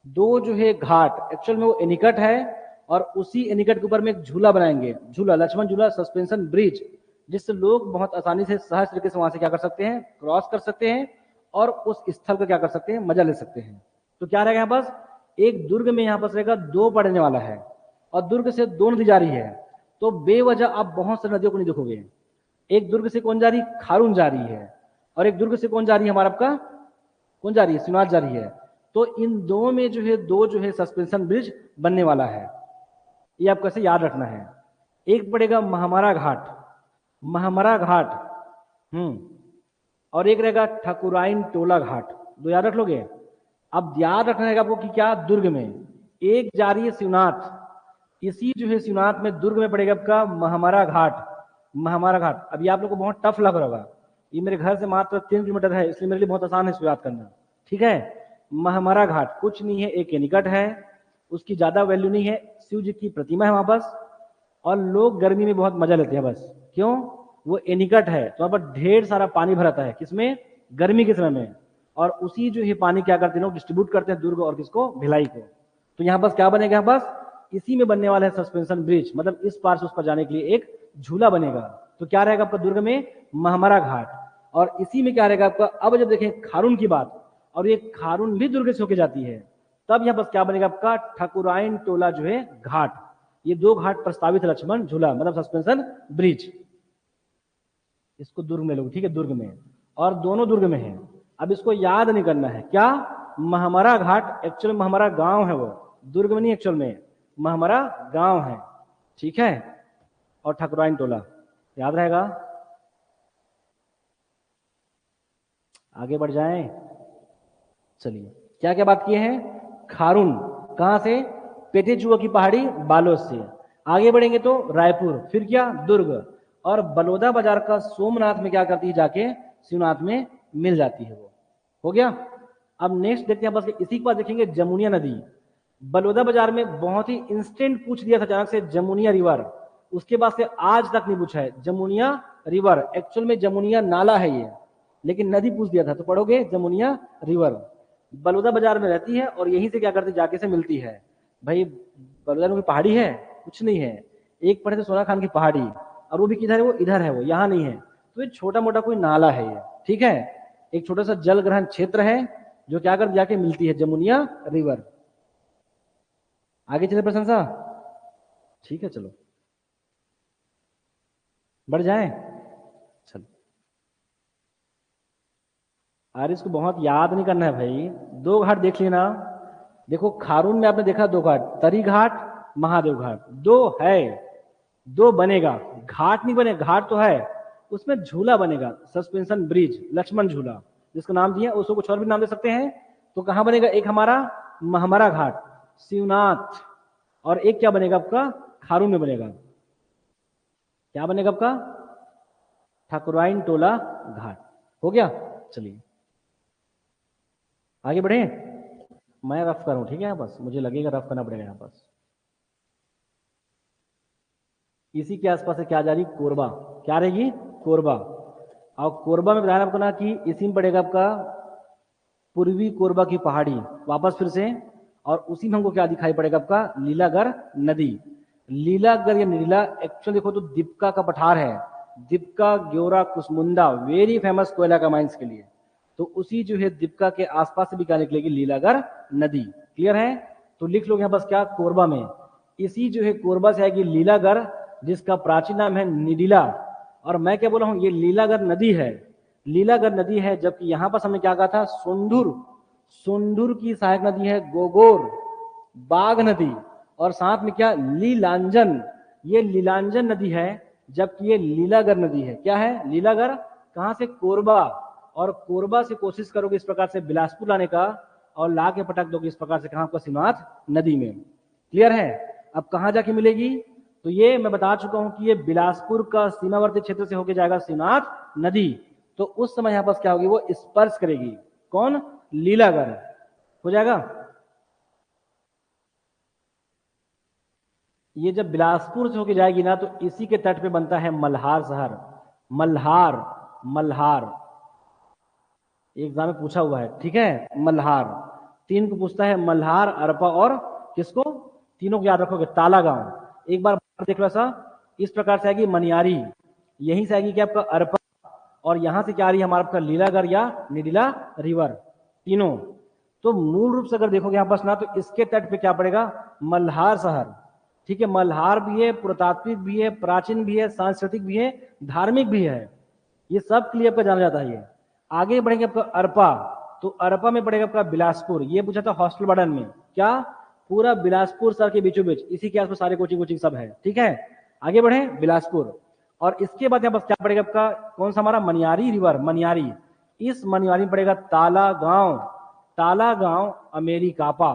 [SPEAKER 1] दो जो है घाट, एक्चुअल में वो एनिकट है, और उसी एनिकट के ऊपर में एक झूला बनाएंगे, झूला, लक्ष्मण झूला, सस्पेंशन ब्रिज, जिससे लोग बहुत आसानी से सहज तरीके से वहां से क्या कर सकते हैं, क्रॉस कर सकते हैं, और उस स्थल का क्या कर सकते हैं, मजा ले सकते हैं। तो क्या रहेगा यहाँ पास, एक दुर्ग में यहाँ पास रहेगा दो पड़ने वाला है, और दुर्ग से दो नदी जा रही है, तो बेवजह आप बहुत सारी नदियों को नहीं देखोगे। एक दुर्ग से कौन जा रही, खारून जा रही है, और एक दुर्ग से कौन जा रही है, हमारा आपका कौन जा रही है, शिवनाथ जा रही है। तो इन दो में जो है दो जो है सस्पेंशन ब्रिज बनने वाला है, ये आपको कैसे याद रखना है। एक पड़ेगा महामारा घाट, महामारा घाट, और एक रहेगा ठकुराइन टोला घाट, दो याद रख लोगे। अब याद रखना है आपको कि क्या, दुर्ग में एक जा रही है शिवनाथ, इसी जो है शिवनाथ में दुर्ग में पड़ेगा आपका महामारा घाट, महामारा घाट। अभी आप लोग को बहुत टफ लग रहा होगा, ये मेरे घर से मात्र 3 किलोमीटर है, इसलिए मेरे लिए बहुत आसान है इसको याद करना, ठीक है। महामारा घाट कुछ नहीं है, एक निकट है, उसकी ज्यादा वैल्यू नहीं है, शिव जी की प्रतिमा है वहां बस, और लोग गर्मी में बहुत मजा लेते हैं बस। क्यों, वो एनीकट है, तो वहां पर ढेर सारा पानी भराता है, किसमें, गर्मी के समय में, और उसी जो है पानी क्या करते हैं लोग, डिस्ट्रीब्यूट करते हैं दुर्ग और किसको, भिलाई को। तो यहाँ पास क्या बनेगा, यहाँ पास इसी में बनने वाला है सस्पेंशन ब्रिज, मतलब इस पार से उस पर जाने के लिए एक झूला बनेगा। तो क्या रहेगा आपका दुर्ग में, महामरा घाट, और इसी में क्या रहेगा आपका, अब जब देखें खारून की बात, और ये खारून भी दुर्ग से होके जाती है, तब यहाँ पास क्या बनेगा आपका, ठकुराइन टोला जो है घाट। ये दो घाट प्रस्तावित है, लक्ष्मण झूला मतलब सस्पेंशन ब्रिज, इसको दुर्ग में लोग, ठीक है, दुर्ग में, और दोनों दुर्ग में है। अब इसको याद नहीं करना है, क्या, महामरा घाट, एक्चुअल में महामरा गांव है, वो दुर्ग में नहीं, एक्चुअल में महामरा गांव है, ठीक है, और ठकुराइन टोला याद रहेगा। आगे बढ़ जाएं, चलिए क्या क्या बात किए हैं, खारून कहां से, पेटेचुआ की पहाड़ी बालोद से, आगे बढ़ेंगे तो रायपुर, फिर क्या, दुर्ग, और बलौदा बाजार का सोमनाथ में क्या करती है, जाके शिवनाथ में मिल जाती है, वो हो गया। अब नेक्स्ट देखते हैं, बस इसी के बाद देखेंगे जमुनिया नदी। बलौदा बाजार में बहुत ही इंस्टेंट पूछ दिया था अचानक से जमुनिया रिवर, उसके बाद से आज तक नहीं पूछा है जमुनिया रिवर, एक्चुअल में जमुनिया नाला है ये, लेकिन नदी पूछ दिया था, तो पढ़ोगे जमुनिया रिवर। बलौदा बाजार में रहती है और यहीं से क्या करती, जाके से मिलती है। भाई बलौदा में पहाड़ी है, कुछ नहीं है, एक पढ़े तो सोना खान की पहाड़ी, और वो भी किधर है, वो इधर है, वो यहाँ नहीं है, तो ये छोटा मोटा कोई नाला है ये, ठीक है, एक छोटा सा जल ग्रहण क्षेत्र है, जो क्या कर जाके मिलती है जमुनिया रिवर। आगे चले प्रशंसा, ठीक है, चलो बढ़ जाए, चलो अरे इसको बहुत याद नहीं करना है भाई, दो घाट देख लेना। देखो खारून में आपने देखा दो घाट, तरी घाट, महादेव घाट, दो है, दो बनेगा, घाट नहीं बने, घाट तो है, उसमें झूला बनेगा, सस्पेंशन ब्रिज, लक्ष्मण झूला जिसका नाम दिया, उसको कुछ और भी नाम दे सकते हैं। तो कहां बनेगा, एक हमारा महामरा घाट शिवनाथ, और एक क्या बनेगा आपका, खारून में बनेगा, क्या बनेगा आपका, ठकुराइन टोला घाट, हो गया। चलिए आगे बढ़े, मैं रफ करूं, ठीक है, बस मुझे लगेगा रफ करना पड़ेगा यहाँ पास। इसी के आसपास से क्या जा रही, कोरबा, क्या रहेगी, कोरबा, और कोरबा में बताया आपको ना कि इसी में पड़ेगा आपका पूर्वी कोरबा की पहाड़ी, वापस फिर से, और उसी में हमको क्या दिखाई पड़ेगा आपका, लीलागर नदी। लीलागर या नीला एक्चुअल देखो तो दीपका का पठार है, दीपका ग्योरा कुसमुंडा वेरी फेमस कोयला का माइंस के लिए, तो उसी जो है दीपका के आसपास से भी क्या निकलेगी, लीलागर नदी, क्लियर है। तो लिख लो यहाँ बस क्या, कोरबा में, इसी जो है कोरबा से आएगी लीलागर, जिसका प्राचीन नाम है निडिला, और मैं क्या बोला हूं, ये लीलागर नदी है, लीलागर नदी है, जबकि यहां पर हमने क्या कहा था, सोंदूर, सोंदूर की सहायक नदी है गोगोर, बाघ नदी, और साथ में क्या, लीलांजन, ये लीलांजन नदी है, जबकि ये लीलागर नदी है, क्या है, लीलागर, कहां से, कोरबा, और कोरबा से कोशिश करोगे इस प्रकार से बिलासपुर लाने का, और ला के पटक दोगे इस प्रकार से कहां पर, शिवनाथ नदी में, क्लियर है। अब कहां जाके मिलेगी, तो ये मैं बता चुका हूं कि ये बिलासपुर का सीमावर्ती क्षेत्र से होके जाएगा शिवनाथ नदी, तो उस समय यहां पास क्या होगी, वो स्पर्श करेगी, कौन, लीलागर, हो जाएगा। ये जब बिलासपुर से होके जाएगी ना, तो इसी के तट पे बनता है मल्हार शहर, मल्हार, मल्हार एग्जाम में पूछा हुआ है, ठीक है, मल्हार, तीन को पूछता है, मल्हार, अरपा और किसको, तीनों को याद रखोगे, ताला गांव, एक बार देख लो ऐसा, इस प्रकार से आएगी मनियारी, यहीं से आएगी क्या आपका अरपा, और यहां से क्या आ रही है हमारा आपका लीलागर या निडिला रिवर, तीनों। तो मूल रूप से अगर देखोगे यहां पास ना, तो इसके तट पे क्या पड़ेगा, मल्हार शहर, ठीक है, मल्हार भी है, पुरातात्विक भी है, प्राचीन भी है, सांस्कृतिक भी है, धार्मिक भी है, ये सब के लिए आपका जाना जाता है ये। आगे बढ़ेंगे आपका अरपा, तो अरपा में पड़ेगा आपका बिलासपुर, ये पूछा था हॉस्टल वार्डन में, क्या, पूरा बिलासपुर शहर के बीचों बीच, इसी के आसपास सारे कोचिंग कोचिंग सब है, ठीक है। आगे बढ़े, बिलासपुर, और इसके बाद यहाँ पर क्या पड़ेगा आपका, कौन सा हमारा, मनियारी रिवर, मनियारी, इस मनियारी में पड़ेगा ताला गांव, ताला गांव अमेरिकापा,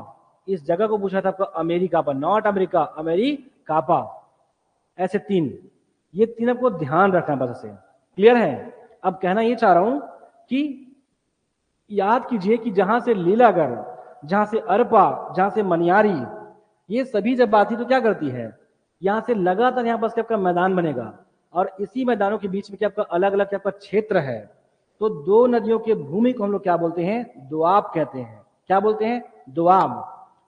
[SPEAKER 1] इस जगह को पूछा था आपका अमेरिकापा, नॉट अमेरिका, अमेरिकापा, ऐसे तीन, ये तीन आपको ध्यान रखना बस ऐसे, क्लियर है। अब कहना ये चाह रहा हूं कि याद कीजिए कि जहां से लीलागर, जहां से अरपा, जहां से मनियारी, ये सभी जब आती तो क्या करती है, यहां से लगातार यहां पास आपका मैदान बनेगा, और इसी मैदानों के बीच में क्या आपका अलग अलग क्या आपका क्षेत्र है। तो दो नदियों के भूमि को हम लोग क्या बोलते हैं, दोआब कहते हैं। क्या बोलते हैं, दोआब।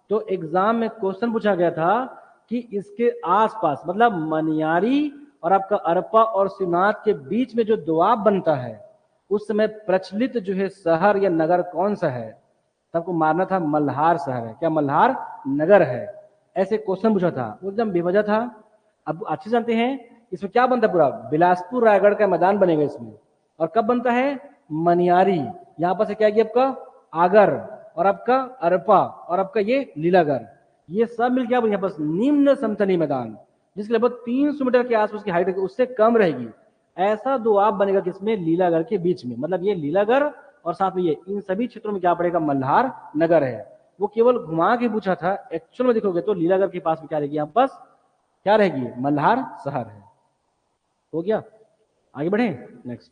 [SPEAKER 1] तो एग्जाम में क्वेश्चन पूछा गया था कि इसके आसपास मतलब मनियारी और आपका अरपा और शिवनाथ के बीच में जो दोआब बनता है उस समय प्रचलित जो है शहर या नगर कौन सा है। सबको मारना था, मल्हार शहर है। क्या मल्हार नगर है? ऐसे क्वेश्चन पूछा था, वो एकदम बेवजह था। अब अच्छे जानते हैं इसमें क्या बनता है, पूरा बिलासपुर रायगढ़ का मैदान बनेगा इसमें। और कब बनता है, मनियारी। यहां पर से क्या है आपका आगर और आपका अरपा और आपका ये लीलागढ़, ये सब मिलकर आप यहाँ पर निम्न समतली मैदान जिसके लगभग 300 मीटर के आसपास की हाइट उससे कम रहेगी, ऐसा दोआब बनेगा किसमें, लीलागढ़ के बीच में। मतलब ये लीलागढ़ और साथ में ये इन सभी क्षेत्रों में क्या पड़ेगा, मल्हार नगर है। वो केवल घुमा के पूछा था, एक्चुअल में देखोगे तो लीलागढ़ के पास में क्या रहेगी, यहाँ पास क्या रहेगी, मल्हार शहर है। हो गया, आगे बढ़े नेक्स्ट।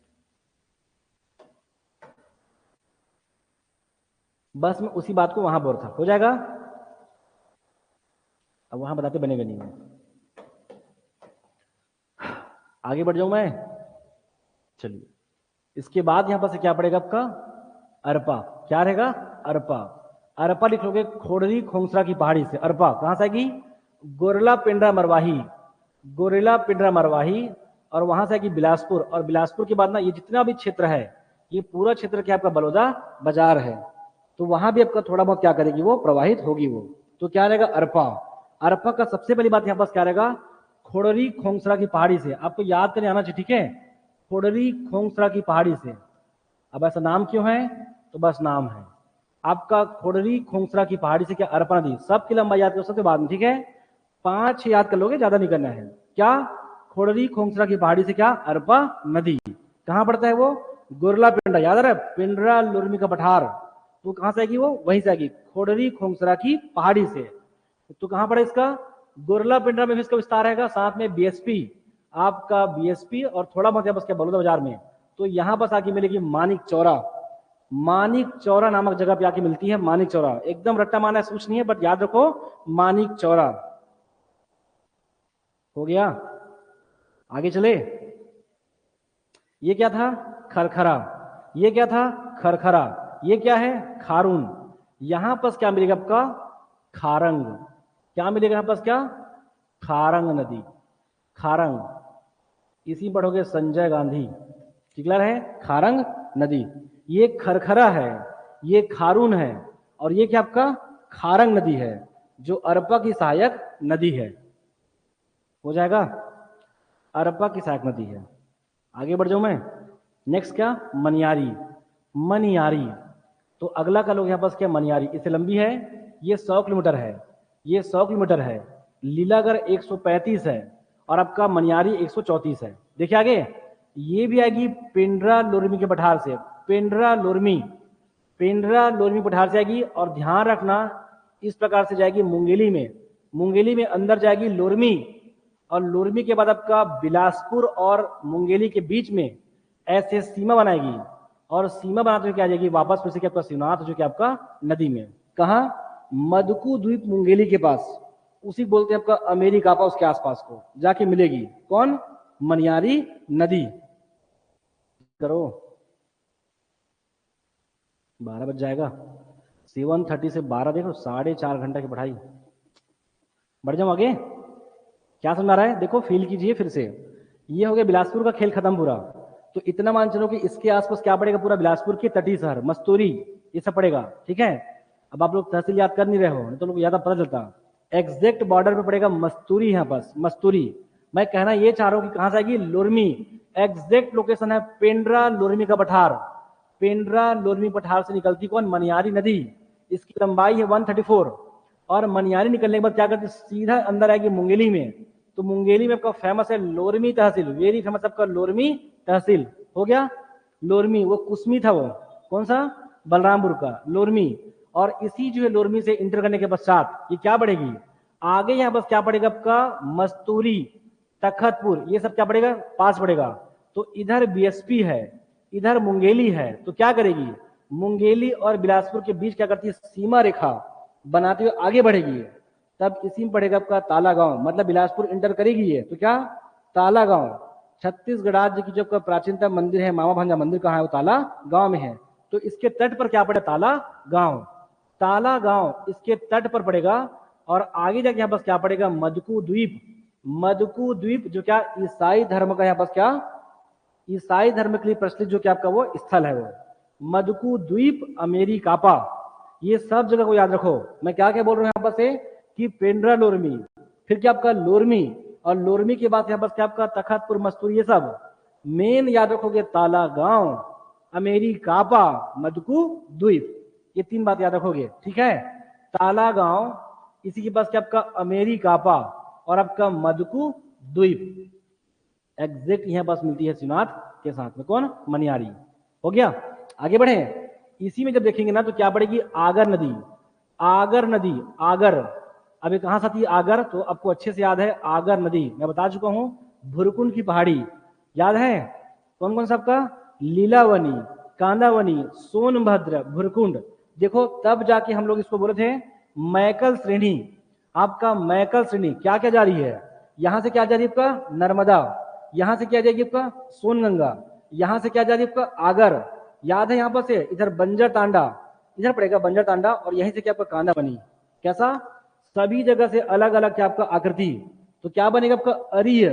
[SPEAKER 1] बस मैं उसी बात को वहां बोल था, हो जाएगा। अब वहां बताते बनेगा नहीं है। आगे बढ़ जाऊं मैं, चलिए। इसके बाद यहां पर से क्या पड़ेगा आपका, अरपा। क्या रहेगा, अरपा। अरपा लिख लोगे खोड़री खोंसरा की पहाड़ी से। अरपा कहां से आएगी, गोरला पिंडरा मरवाही, गोरेला पिंडरा मरवाही। और वहां से आएगी बिलासपुर, और बिलासपुर के बाद ना ये जितना भी क्षेत्र है ये पूरा क्षेत्र क्या आपका बलौदा बाजार है। तो वहां भी आपका थोड़ा बहुत क्या करेगी, वो प्रवाहित होगी वो। तो क्या रहेगा, अरपा। अरपा का सबसे पहली बात यहाँ पास क्या रहेगा, खोड़री खोंसरा की पहाड़ी से। आपको याद करने आना चाहिए, ठीक है, खोड़री खोंसरा की पहाड़ी से। अब ऐसा नाम क्यों है, तो बस नाम है आपका खोड़री खोंसरा की पहाड़ी से क्या, अरपा नदी। सबकी लंबाई याद कर सकते बाद में, ठीक है, 5-6 याद कर लोगे, ज्यादा नहीं करना है। क्या, खोड़री खोंसरा की पहाड़ी से क्या, अरपा नदी। कहां पड़ता है वो, गुरला पिंडरा, याद आ रहा है, पिंडरा लुरमी का पठार। तो कहां से आएगी वो, वहीं से आएगी, खोड़री खोंसरा की पहाड़ी से। तो कहां पड़ा इसका, गुरला पिंडरा में भी इसका विस्तार रहेगा, साथ में बीएसपी, आपका बीएसपी और थोड़ा बहुत बस क्या बलौदा बाजार में। तो यहां पर आके मिलेगी मानिक चौरा। मानिक चौरा नामक जगह पे आके मिलती है, मानिक चौरा। एकदम रट्टा माना है, कुछ नहीं है, बट याद रखो मानिक चौरा। हो गया, आगे चले। ये क्या था, खरखरा। ये क्या था, खरखरा। ये क्या है, खारून। यहां पर क्या मिलेगा आपका, खारंग। क्या मिलेगा यहां पर, क्या, खारंग नदी, खारंग। इसी में पढ़ोगे संजय गांधी, क्लियर है, खारंग नदी। ये खरखरा है, ये खारून है, और ये क्या आपका खारंग नदी है, जो अरपा की सहायक नदी है। हो जाएगा, अरपा की सहायक नदी है। आगे बढ़ जाऊं मैं, नेक्स्ट क्या, मनियारी। मनियारी, तो अगला का लोग यहाँ पास क्या, मनियारी। इससे लंबी है, ये 100 किलोमीटर है, ये 100 किलोमीटर है। लीलागढ़ 135 है, और आपका मनियारी 134 है। देखिए आगे, ये भी आएगी पिंडरा लोरमी के पठार से। पिंडरा लोरमी, पिंडरा लोरमी पठार से आएगी, और ध्यान रखना इस प्रकार से जाएगी मुंगेली में, मुंगेली में अंदर जाएगी लोरमी, और लोरमी के बाद आपका बिलासपुर और मुंगेली के बीच में ऐसे सीमा बनाएगी, और सीमा बनाते हुए क्या आ जाएगी वापस फिर से क्या आपका शिवनाथ, जो कि आपका नदी में। कहा, मदकू द्वीप मुंगेली के पास, उसी बोलते हैं आपका अमेरिकापा, उसके आसपास को जाके मिलेगी कौन, मनियारी नदी। करो, 12 बज जाएगा, 7:30 से 12 देखो 4.5 घंटा की पढ़ाई। बढ़ जाऊं आगे, क्या समझ आ रहा है, देखो फील कीजिए फिर से। ये हो गया बिलासपुर का खेल खत्म पूरा। तो इतना मान चलो कि इसके आसपास क्या पड़ेगा, पूरा बिलासपुर के तटीय शहर मस्तूरी, ये सब पड़ेगा, ठीक है। अब आप लोग तहसील याद कर नहीं रहे हो, तो लोग याद पता चलता। एग्जैक्ट बॉर्डर पे पड़ेगा मस्तूरी, यहाँ पास मस्तूरी। मैं कहना ये चाह रहा हूँ कि कहां से आएगी, लोरमी। एग्जैक्ट लोकेशन है पेंड्रा लोरमी का पठार। पेंड्रा लोरमी पठार से निकलती कौन, मनियारी नदी। इसकी लंबाई है 134, और मनियारी निकलने के बाद क्या करती, सीधा अंदर आएगी मुंगेली में। तो मुंगेली में आपका फेमस है लोरमी तहसील, वेरी फेमस आपका लोरमी तहसील। हो गया, लोरमी, वो कुसमी था वो, कौन सा, बलरामपुर का लोरमी। और इसी जो है लोरमी से इंटर करने के पश्चात ये क्या बढ़ेगी आगे, यहाँ बस क्या पड़ेगा आपका मस्तूरी, तखतपुर, ये सब क्या पड़ेगा, पास पड़ेगा। तो इधर बीएसपी है, इधर मुंगेली है, तो क्या करेगी, मुंगेली और बिलासपुर के बीच क्या करती है, सीमा रेखा बनाते हुए आगे बढ़ेगी। तब इसी में पड़ेगा आपका ताला गांव, मतलब बिलासपुर इंटर करेगी ये, तो क्या, ताला गांव। छत्तीसगढ़ राज्य की जो प्राचीनतम मंदिर है मामा भांजा मंदिर कहाँ है? वो ताला गांव में है। तो इसके तट पर क्या पड़े? ताला गांव। ताला गांव इसके तट पर पड़ेगा और आगे जाके यहाँ पास क्या पड़ेगा? मदकू द्वीप। मदकू द्वीप जो क्या ईसाई धर्म का यहाँ पास क्या ईसाई धर्म के लिए प्रचलित जो क्या आपका वो स्थल है वो मदकू द्वीप अमेरिकापा। ये सब जगह को याद रखो। मैं क्या क्या बोल रहा हूँ यहाँ पर से कि पेंड्रा लोरमी, फिर क्या आपका लोरमी, और लोरमी के बाद यहाँ पर क्या आपका तखतपुर मस्तूर, ये सब मेन याद रखोगे। ताला गांव, अमेरिकापा, मदकू द्वीप, ये 3 बात याद रखोगे। ठीक है, ताला गांव, इसी के पास क्या आपका अमेरिकापा और आपका मदकू द्वीप। एग्जैक्ट यहाँ पास मिलती है शिवनाथ के साथ में कौन? मनियारी। हो गया, आगे बढ़े। इसी में जब देखेंगे ना तो क्या पड़ेगी? आगर नदी। आगर नदी, आगर, अभी कहां से आती है आगर? तो आपको अच्छे से याद है आगर नदी, मैं बता चुका हूं, भुरकुंड की पहाड़ी याद है। कौन कौन सा आपका? लीलावनी, कांदावनी, सोनभद्र, भुरकुंड। देखो तब जाके हम लोग इसको बोले थे मैकल श्रेणी। आपका मैकल श्रेणी क्या क्या जा रही है? यहां से क्या जा रही है आपका? नर्मदा। यहां से क्या जाएगी आपका? सोनगंगा। यहां से क्या जा रही है आपका? आगर। याद है यहाँ पर से इधर बंजर तांडा, इधर पड़ेगा बंजर तांडा, और यहीं से क्या आपका कांदा बनी। कैसा? सभी जगह से अलग अलग क्या आपका आकृति। तो क्या बनेगा आपका? अरीय।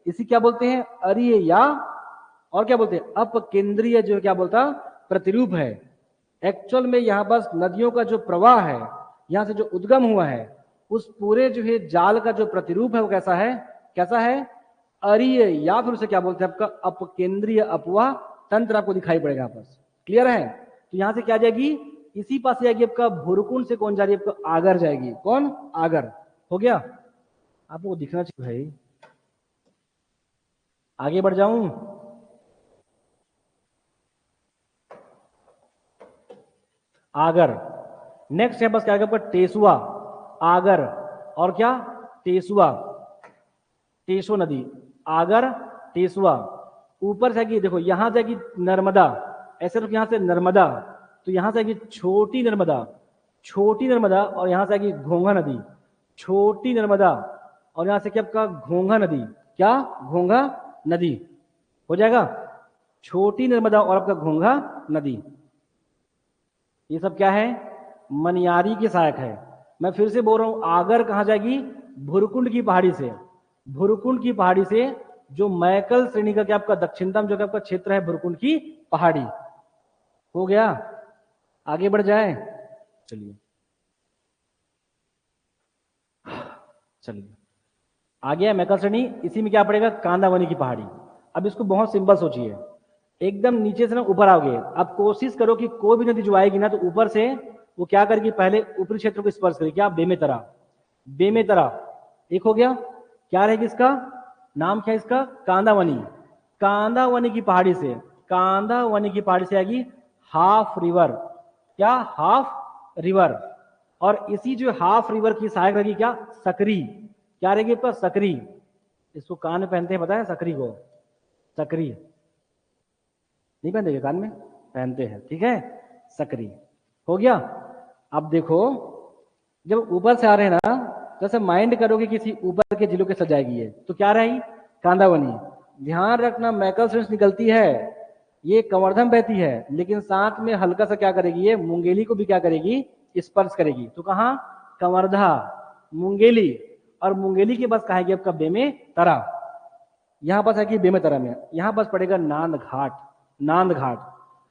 [SPEAKER 1] इसी क्या बोलते हैं? अरीय, या और क्या बोलते हैं? अपकेंद्रीय जो क्या बोलता? प्रतिरूप है। एक्चुअल में यहाँ पास नदियों का जो प्रवाह है, यहाँ से जो उद्गम हुआ है, उस पूरे जो है जाल का जो प्रतिरूप है वो कैसा है? कैसा है? अरीय, या फिर उसे क्या बोलते हैं? आपका अपकेंद्रीय अपवाह तंत्र आपको दिखाई पड़ेगा यहाँ पर। क्लियर है? तो यहां से क्या जाएगी? इसी पास जाएगी आपका भुरकुंड से कौन जा रही है? आपका आगर जाएगी। कौन? आगर। हो गया? आपको दिखना चाहिए भाई। आगे बढ़ जाऊं? आगर। नेक्स्ट है बस क्या आपका? टेसुआ, आगर और क्या? टेसुआ, टेसो नदी, आगर, टेसुआ। ऊपर जाएगी, देखो यहां जाएगी नर्मदा, ऐसे रुक, यहां से नर्मदा, तो यहां से आएगी छोटी नर्मदा, छोटी नर्मदा, और यहां से आएगी घोंघा नदी, छोटी नर्मदा, और यहां से क्या आपका? घोंघा नदी। क्या? घोंघा नदी। हो जाएगा? छोटी नर्मदा और आपका घोंघा नदी, ये सब क्या है? मनियारी के सहायक है। मैं फिर से बोल रहा हूं, आगर कहां जाएगी? भुरकुंड की पहाड़ी से। भुरकुंड की पहाड़ी से जो मैकल श्रेणी का क्या आपका दक्षिणतम जो आपका क्षेत्र है, भुरकुंड की पहाड़ी। हो गया? आगे बढ़ जाए, चलिए चलिए आ गया मैकल श्रेणी। इसी में क्या पड़ेगा? कांदावनी की पहाड़ी। अब इसको बहुत सिंपल सोचिए, एकदम नीचे से ना ऊपर आओगे। अब कोशिश करो कि कोई भी नदी जो आएगी ना तो ऊपर से वो क्या करेगी? पहले ऊपरी क्षेत्र को स्पर्श करेगी। क्या? बेमेतरा, बेमेतरा एक हो गया। क्या रहेगी इसका नाम? क्या इसका? कांदावनी। कांदावनी की पहाड़ी से, कांदावनी की पहाड़ी से आएगी हाफ रिवर। क्या? Half river. और इसी जो हाफ रिवर की सहायक रहेगी क्या? सकरी। क्या रहेगी आपका? सकरी। इसको कान में पहनते हैं, पता है सकरी को? सकरी नहीं पहनते क्या कान में? पहनते हैं, ठीक है, सकरी। हो गया? अब देखो जब ऊपर से आ रहे हैं ना, जैसे माइंड करोगे किसी ऊपर के जिलों के साथ जाएगी ये, तो क्या रही? कांदावनी। ध्यान रखना मैकल श्रेणी निकलती है, ये कवर्धम बहती है, लेकिन साथ में हल्का सा क्या करेगी? ये मुंगेली को भी क्या करेगी? स्पर्श करेगी। तो कहाँ? कवर्धा, मुंगेली, और मुंगेली के पास कहेगी आपका बेमेतरा। यहां पास आएगी बेमेतरा में, यहां पास पड़ेगा नांद घाट। नांद घाट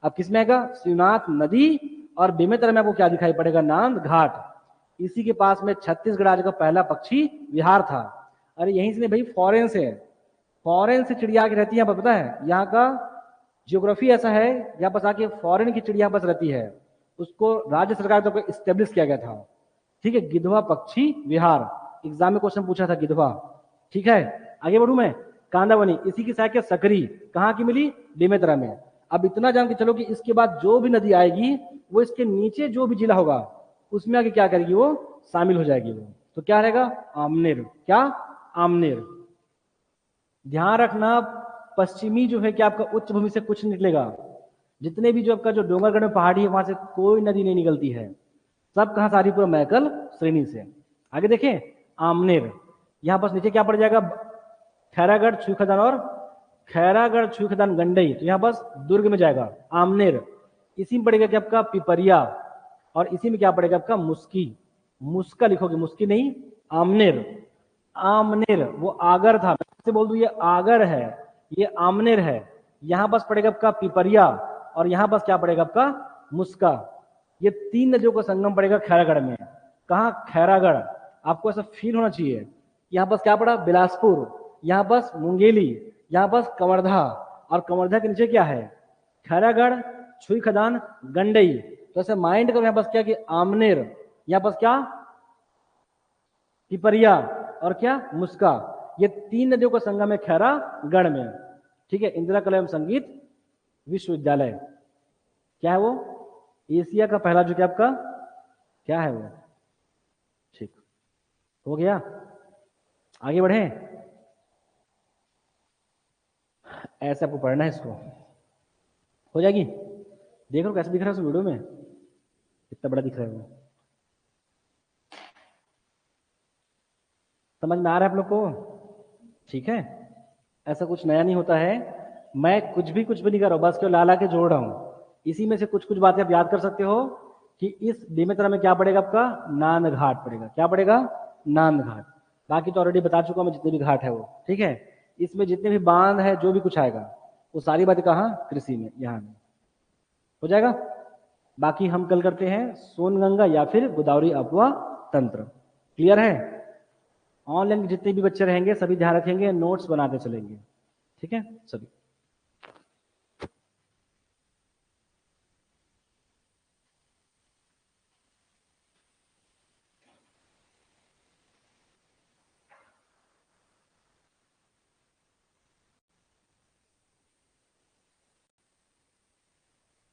[SPEAKER 1] अब किसमें आएगा? शिवनाथ नदी, और बेमेतरा में आपको क्या दिखाई पड़ेगा? नांद घाट। इसी के पास में छत्तीसगढ़ राज्य का पहला पक्षी विहार था। अरे यहीं से नहीं भाई, फॉरेन से, फॉरेन से चिड़िया आके रहती है यहाँ पर, पता है? यहाँ का ज्योग्राफी ऐसा है, यहाँ पास आके फॉरेन की चिड़िया पास रहती है, उसको राज्य सरकार द्वारा स्टेब्लिश किया गया था। ठीक है, गिधवा पक्षी विहार, एग्जाम में क्वेश्चन पूछा था गिधवा। ठीक है, आगे बढ़ू मैं। कांदावनी, इसी की सहायक सकरी कहाँ की मिली? बेमेतरा में। अब इतना जान के चलो कि इसके बाद जो भी नदी आएगी वो इसके नीचे जो भी जिला होगा उसमें आगे क्या करेगी? वो शामिल हो जाएगी वो। तो क्या रहेगा? आमनेर। क्या? आमनेर। ध्यान रखना, पश्चिमी जो है कि आपका उच्च भूमि से कुछ निकलेगा, जितने भी जो आपका जो डोंगरगढ़ में पहाड़ी है वहां से कोई नदी नहीं निकलती है, सब कहां सारी? पूरा मैकल श्रेणी से। आगे देखें, आमनेर, यहां पास नीचे क्या पड़ जाएगा? खैरागढ़, छुईखदान और
[SPEAKER 2] खैरागढ़ छुईखदान गंडई, तो यहाँ बस दुर्ग में जाएगा आमनेर। इसी में पड़ेगा क्या आपका पिपरिया, और इसी में क्या पड़ेगा आपका मुस्की। मुस्का लिखोगे, मुस्की नहीं, आमनेर। आमनेर वो आगर था, मैं से बोल दूं ये आगर है, ये आमनेर है। यहां बस पड़ेगा आपका पिपरिया, और यहां बस क्या पड़ेगा आपका मुस्का। ये 3 नदियों का संगम पड़ेगा खैरागढ़ में। कहा? खैरागढ़। आपको ऐसा फील होना चाहिए। यहां बस क्या पड़ा? बिलासपुर। यहां बस मुंगेली, यहां बस कवर्धा, और कवर्धा के नीचे क्या है? खैरागढ़, छुई खदान, गंडई। तो ऐसे माइंड करो, यहां बस क्या कि आमनेर, यहां बस क्या पिपरिया, और क्या मुस्का। ये 3 नदियों का संगम है खैरागढ़ में। ठीक है, इंदिरा कला एवं संगीत विश्वविद्यालय। क्या है वो? एशिया का पहला जो क्या आपका क्या है वो? ठीक हो गया, आगे बढ़े। ऐसे आपको पढ़ना है इसको, हो जाएगी। देख लो कैसे दिख रहा है उस वीडियो में, कितना बड़ा दिख रहा है वो। समझ में आ रहा है आप लोग को? ठीक है, ऐसा कुछ नया नहीं होता है। मैं कुछ भी नहीं कर रहा हूँ, बस क्यों ला के जोड़ रहा हूँ। इसी में से कुछ बातें आप याद कर सकते हो कि इस बेमेतरा में क्या पड़ेगा आपका? नांद घाट पड़ेगा। क्या पड़ेगा? नांद घाट। बाकी तो ऑलरेडी बता चुका हूँ मैं, जितने भी घाट है वो। ठीक है, इसमें जितने भी बांध है, जो भी कुछ आएगा, वो सारी बातें कहाँ? कृषि में, यहाँ में हो जाएगा। बाकी हम कल करते हैं सोनगंगा या फिर गोदावरी अफवाह तंत्र। क्लियर है? ऑनलाइन जितने भी बच्चे रहेंगे सभी ध्यान रखेंगे, नोट्स बनाते चलेंगे। ठीक है सभी।